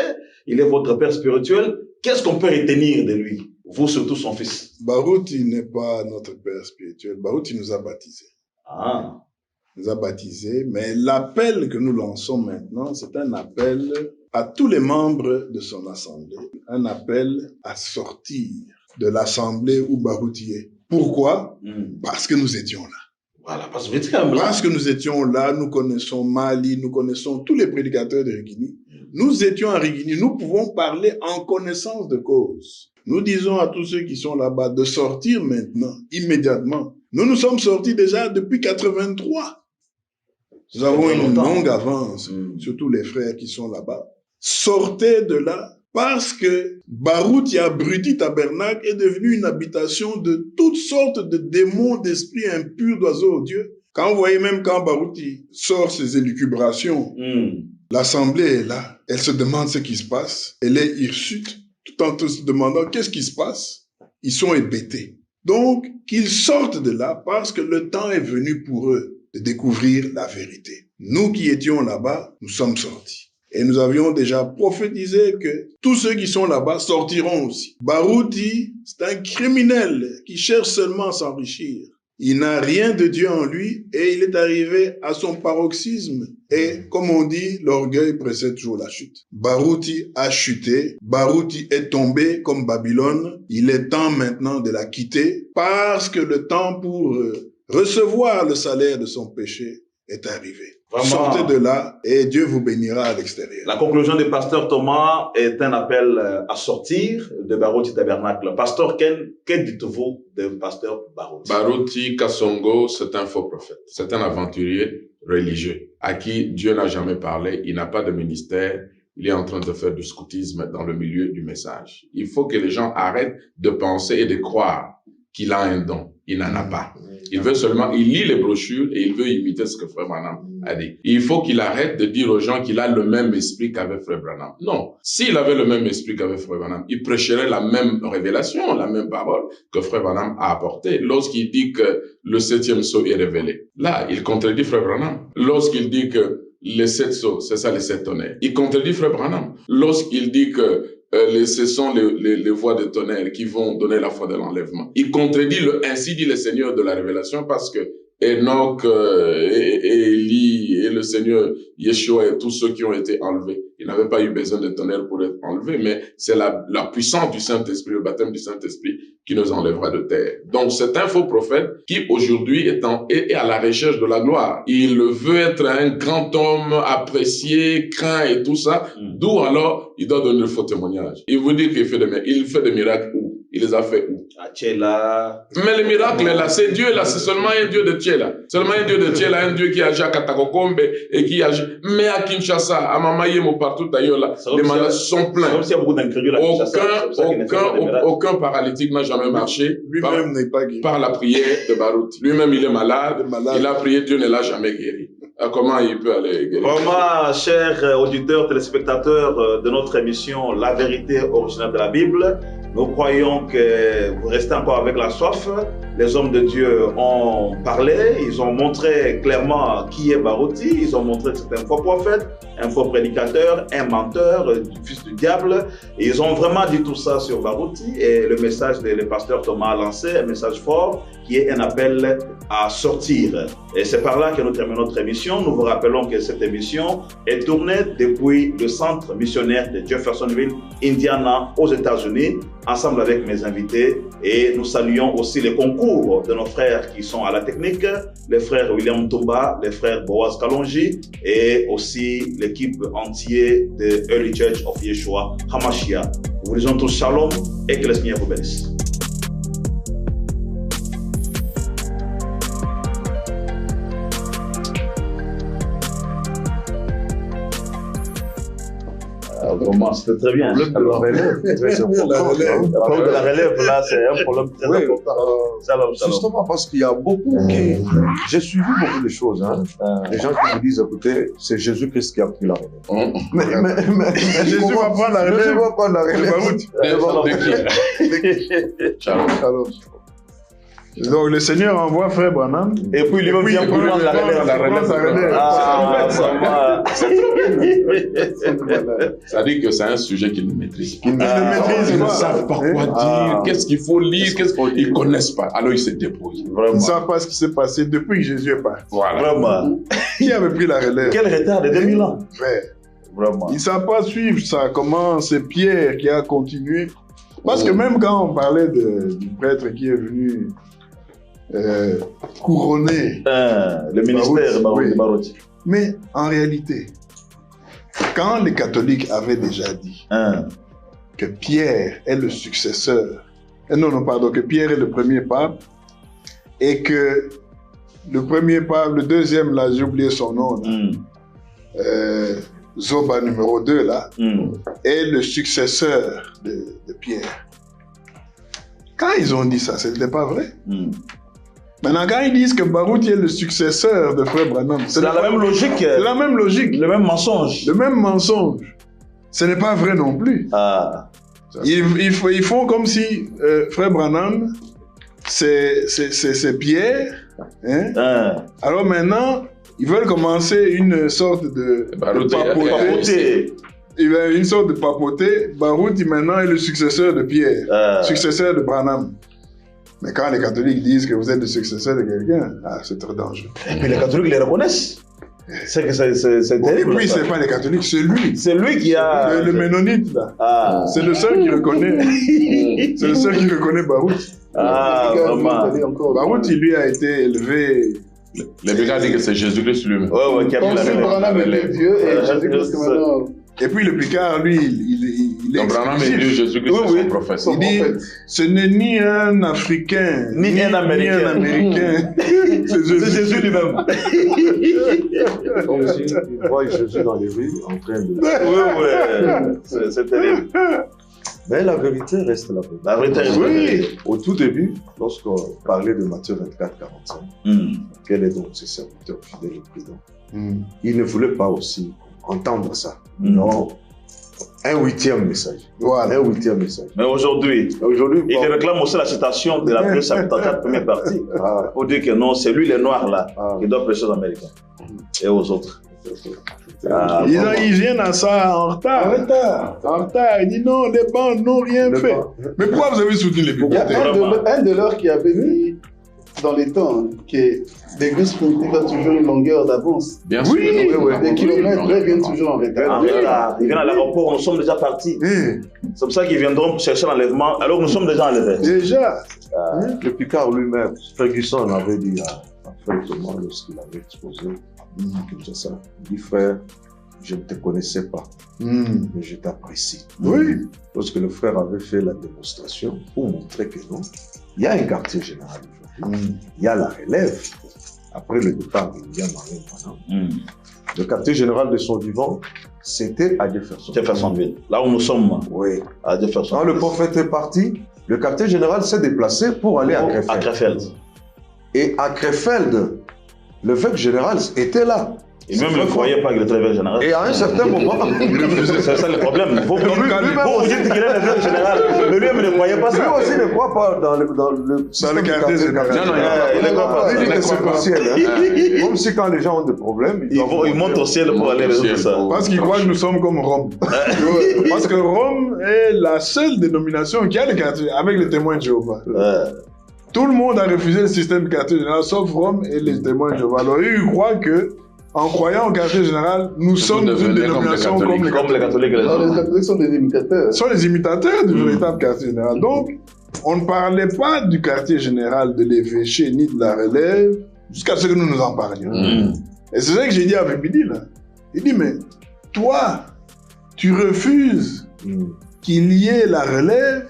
Il est votre père spirituel. Qu'est-ce qu'on peut retenir de lui? Vous, surtout son fils. Barouti n'est pas notre père spirituel. Barouti nous a baptisés. Il nous a baptisés, mais l'appel que nous lançons maintenant, c'est un appel à tous les membres de son assemblée. Un appel à sortir de l'assemblée où Barouti est. Pourquoi? Parce que nous étions là. Voilà, parce que nous étions là, nous connaissons Mali, nous connaissons tous les prédicateurs de Riguini. Nous étions à Riguini, nous pouvons parler en connaissance de cause. Nous disons à tous ceux qui sont là-bas de sortir maintenant, immédiatement. Nous sommes sortis déjà depuis 83. Nous avons une longue avance, surtout les frères qui sont là-bas. Sortez de là parce que Barouti Abruti Tabernacle est devenu une habitation de toutes sortes de démons, d'esprits impurs, d'oiseaux odieux. Quand vous voyez même quand Barouti sort ses élucubrations, l'assemblée est là, elle se demande ce qui se passe, elle est hirsute, tout en se demandant qu'est-ce qui se passe. Ils sont hébétés. Donc, qu'ils sortent de là parce que le temps est venu pour eux de découvrir la vérité. Nous qui étions là-bas, nous sommes sortis. Et nous avions déjà prophétisé que tous ceux qui sont là-bas sortiront aussi. Barouti, c'est un criminel qui cherche seulement à s'enrichir. Il n'a rien de Dieu en lui et il est arrivé à son paroxysme. Et comme on dit, l'orgueil précède toujours la chute. Barouti a chuté, Barouti est tombé comme Babylone. Il est temps maintenant de la quitter parce que le temps pour recevoir le salaire de son péché est arrivé. Vraiment. Sortez de là et Dieu vous bénira à l'extérieur. La conclusion du pasteur Thomas est un appel à sortir de Barouti Tabernacle. Pasteur Ken, que dites-vous de pasteur Barouti? Barouti Kasongo, c'est un faux prophète. C'est un aventurier religieux à qui Dieu n'a jamais parlé. Il n'a pas de ministère. Il est en train de faire du scoutisme dans le milieu du message. Il faut que les gens arrêtent de penser et de croire qu'il a un don. Il n'en a pas. Il veut seulement, il lit les brochures et il veut imiter ce que Frère Branham a dit. Il faut qu'il arrête de dire aux gens qu'il a le même esprit qu'avec Frère Branham. Non. S'il avait le même esprit qu'avec Frère Branham, il prêcherait la même révélation, la même parole que Frère Branham a apportée lorsqu'il dit que le 7e sceau est révélé. Là, il contredit Frère Branham. Lorsqu'il dit que les 7 sceaux, c'est ça les 7 tonnerres. Il contredit Frère Branham. Lorsqu'il dit que ce sont les voix de tonnerre qui vont donner la foi de l'enlèvement. Il contredit ainsi dit le Seigneur de la révélation parce que Enoch et Élie et le Seigneur Yeshua et tous ceux qui ont été enlevés, ils n'avaient pas eu besoin de tonnerre pour être enlevés, mais c'est la puissance du Saint-Esprit, le baptême du Saint-Esprit qui nous enlèvera de terre. Donc c'est un faux prophète qui aujourd'hui est à la recherche de la gloire. Il veut être un grand homme apprécié, craint et tout ça, d'où alors il doit donner le faux témoignage. Il vous dit qu'il fait des miracles où? Il les a fait où? À Tchéla. Mais le miracle là, c'est Dieu là, c'est seulement un Dieu de Tchéla. Seulement un Dieu de Tchéla, un Dieu qui agit à Katakokombe et qui agit. Mais à Kinshasa, à Mamayemo, partout ailleurs là, les malades sont pleins. Comme s'il y a beaucoup d'incrédules à Kinshasa. Aucun paralytique n'a jamais marché. Lui-même n'est pas guéri. Par la prière de Barout. Lui-même, il est malade. Il a prié, Dieu ne l'a jamais guéri. Comment il peut aller guérir? Vraiment, chers auditeurs, téléspectateurs de notre émission La vérité originale de la Bible, nous croyons que vous restez encore avec la soif. Les hommes de Dieu ont parlé, ils ont montré clairement qui est Barouti, ils ont montré que c'est un faux prophète, un faux prédicateur, un menteur, fils du diable. Et ils ont vraiment dit tout ça sur Barouti. Et le message que le pasteur Thomas a lancé, un message fort, qui est un appel à sortir. Et c'est par là que nous terminons notre émission. Nous vous rappelons que cette émission est tournée depuis le centre missionnaire de Jeffersonville, Indiana, aux États-Unis, ensemble avec mes invités. Et nous saluons aussi les concours de nos frères qui sont à la technique, les frères William Tumba, les frères Boaz Kalonji et aussi l'équipe entière de Early Church of Yeshua HaMashiach. Nous vous disons tous shalom et que le Seigneur vous bénisse. Vraiment, c'était très bien. Le problème de la relève, très important. Le problème de la relève, là, c'est un problème très important. Shalom, shalom. Justement parce qu'il y a beaucoup qui... J'ai suivi beaucoup de choses. Hein. Les gens qui me disent, écoutez, c'est Jésus-Christ qui a pris la relève. Mais Jésus va prendre la relève. Jésus va prendre la relève. Shalom. Donc le Seigneur envoie Frère Branham. Et puis lui-même vient pour prendre la relève. Ça dit que c'est un sujet qu'ils ne maîtrisent pas. Ils ne maîtrisent Ils ne pas. savent pas quoi dire, qu'est-ce qu'il faut lire, ils ne connaissent pas. Alors ils se débrouillent. Ils ne savent pas ce qui s'est passé depuis que Jésus est parti. Voilà. Vraiment. Qui avait pris la relève? Quel retard de 2000 ans. Ouais. Vraiment. Ils ne savent pas suivre ça. Comment c'est Pierre qui a continué. Parce que même quand on parlait du prêtre qui est venu couronner le ministère de Barouti. Mais en réalité, quand les catholiques avaient déjà dit que Pierre est le successeur, que Pierre est le premier pape, et que le premier pape, le deuxième, là, j'ai oublié son nom, Zoba numéro 2, là, est le successeur de Pierre. Quand ils ont dit ça, ce n'était pas vrai. Maintenant, quand ils disent que Barouti est le successeur de Frère Branham, c'est la même logique. C'est la même logique. Le même mensonge. Le même mensonge. Ce n'est pas vrai non plus. Ils font comme si Frère Branham, c'est Pierre. Hein? Alors maintenant, ils veulent commencer une sorte de papoter. Une sorte de papoter. Barouti maintenant est le successeur de Pierre, successeur de Branham. Mais quand les catholiques disent que vous êtes le successeur de quelqu'un, c'est très dangereux. Et puis les catholiques les reconnaissent. C'est que c'est terrible. Et puis c'est pas les catholiques, c'est lui. C'est lui qui a... Le ménonite, là. C'est le seul qui reconnaît. C'est le seul qui reconnaît Barouti. Vraiment. Barouti, lui, a été élevé... Les Bégas disent que c'est Jésus-Christ lui-même. Ouais, qui a pris la relève. Dieu et Jésus-Christ maintenant... Et puis le Picard, lui, il est Branham est Dieu, Jésus-Christ c'est son prophète. Il dit, ce n'est ni un Africain, ni un Américain. C'est Jésus lui-même. Donc, il voit Jésus dans les rues en train de... Oui, c'est terrible. Mais la vérité reste la vérité. La vérité reste la vérité. Au tout début, lorsqu'on parlait de Matthieu 24, 45, quel est donc ce serviteur fidèle et prudent, il ne voulait pas aussi entendre ça. Non. Un huitième message. Voilà. Un huitième message. Mais aujourd'hui, il réclame aussi la citation de la Bible chapitre 4, première partie. Pour dire que non, c'est lui les noirs là qui doit prêcher aux Américains et aux autres. Ils viennent à ça en retard. En retard. Ils disent non, les banques n'ont rien fait. Mais pourquoi vous avez soutenu les Il y a bibliothèques? un de leurs qui avait dit dans les temps que l'église primitive a toujours une longueur d'avance. Bien sûr. Les kilomètres viennent toujours en retard. En retard. Ils viennent à l'aéroport, nous sommes déjà partis. C'est pour ça qu'ils viendront chercher l'enlèvement, alors nous sommes déjà enlevés. Déjà. Le Picard lui-même, Ferguson avait dit à Frère Thomas lorsqu'il avait exposé à Kinshasa, il dit frère, je ne te connaissais pas, mais je t'apprécie. Oui. Lorsque le frère avait fait la démonstration pour montrer que non, il y a un quartier général aujourd'hui, il y a la relève. Après le départ de William Marion Branham, le quartier général de son vivant, c'était à Jefferson. Jeffersonville, là où nous sommes. Oui. À Jefferson. Quand le prophète est parti, le quartier général s'est déplacé pour aller à Krefeld. À Krefeld. Et à Krefeld, l'évêque général était là. Et même ne croyait pas qu'il était l'évêque général. Et à un certain moment, c'est ça le problème. Vous dites qu'il est l'évêque général, mais lui-même ne croyait pas ça. Lui aussi ne croit pas dans le quartier général. Il ne croit pas. Il dit que c'est au ciel. Comme si quand les gens ont des problèmes, ils montent au ciel pour aller résoudre ça. Parce qu'ils croient que nous sommes comme Rome. Parce que Rome est la seule dénomination qui a le quartier avec les témoins de Jéhovah. Tout le monde a refusé le système de quartier général, sauf Rome et les témoins de Jéhovah. Alors, ils croient que, en croyant au quartier général, nous sommes une dénomination comme les catholiques. Les catholiques sont des imitateurs. Sont les imitateurs du véritable quartier général. Donc, on ne parlait pas du quartier général de l'évêché ni de la relève jusqu'à ce que nous nous en parlions. Et c'est ça que j'ai dit à Vibidi, là. Il dit, mais toi, tu refuses qu'il y ait la relève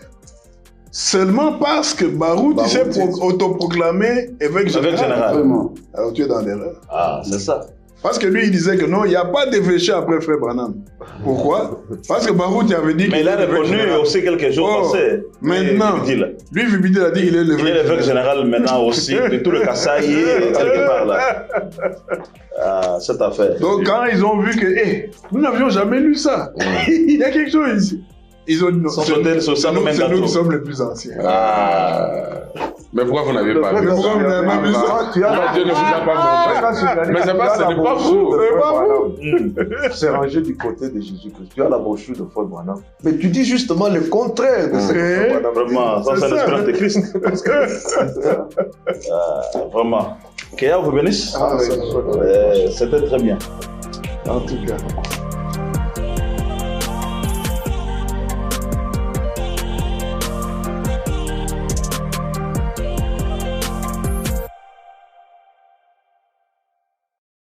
seulement parce que Baruch s'est autoproclamé évêque général. Vraiment. Alors tu es dans l'erreur. Ah, c'est ça. Parce que lui, il disait que non, il n'y a pas d'évêché après Frère Branham. Pourquoi? Parce que Baruch avait dit... Mais il a reconnu aussi quelques jours passés. Maintenant, lui, Vibidi a dit qu'il est l'évêque général maintenant aussi, de tout le Kasaï, quelque part là. Ah, cette affaire. Donc quand ils ont vu que, nous n'avions jamais lu ça. Il y a quelque chose ici. Ils ont dit non, c'est nous qui sommes les plus anciens. Mais pourquoi vous n'avez pas vu ça? Pourquoi vous n'avez pas vu ça? Dieu ne vous a pas montré. Mais ce n'est pas vous. C'est rangé du côté de Jésus-Christ. Tu as la brochure de Frère Branham. Mais tu dis justement le contraire de ce que Frère Branham. Vraiment, ça c'est l'espérance de Christ. Vraiment. Que Dieu vous bénisse. Ah, oui. C'était très bien. En tout cas.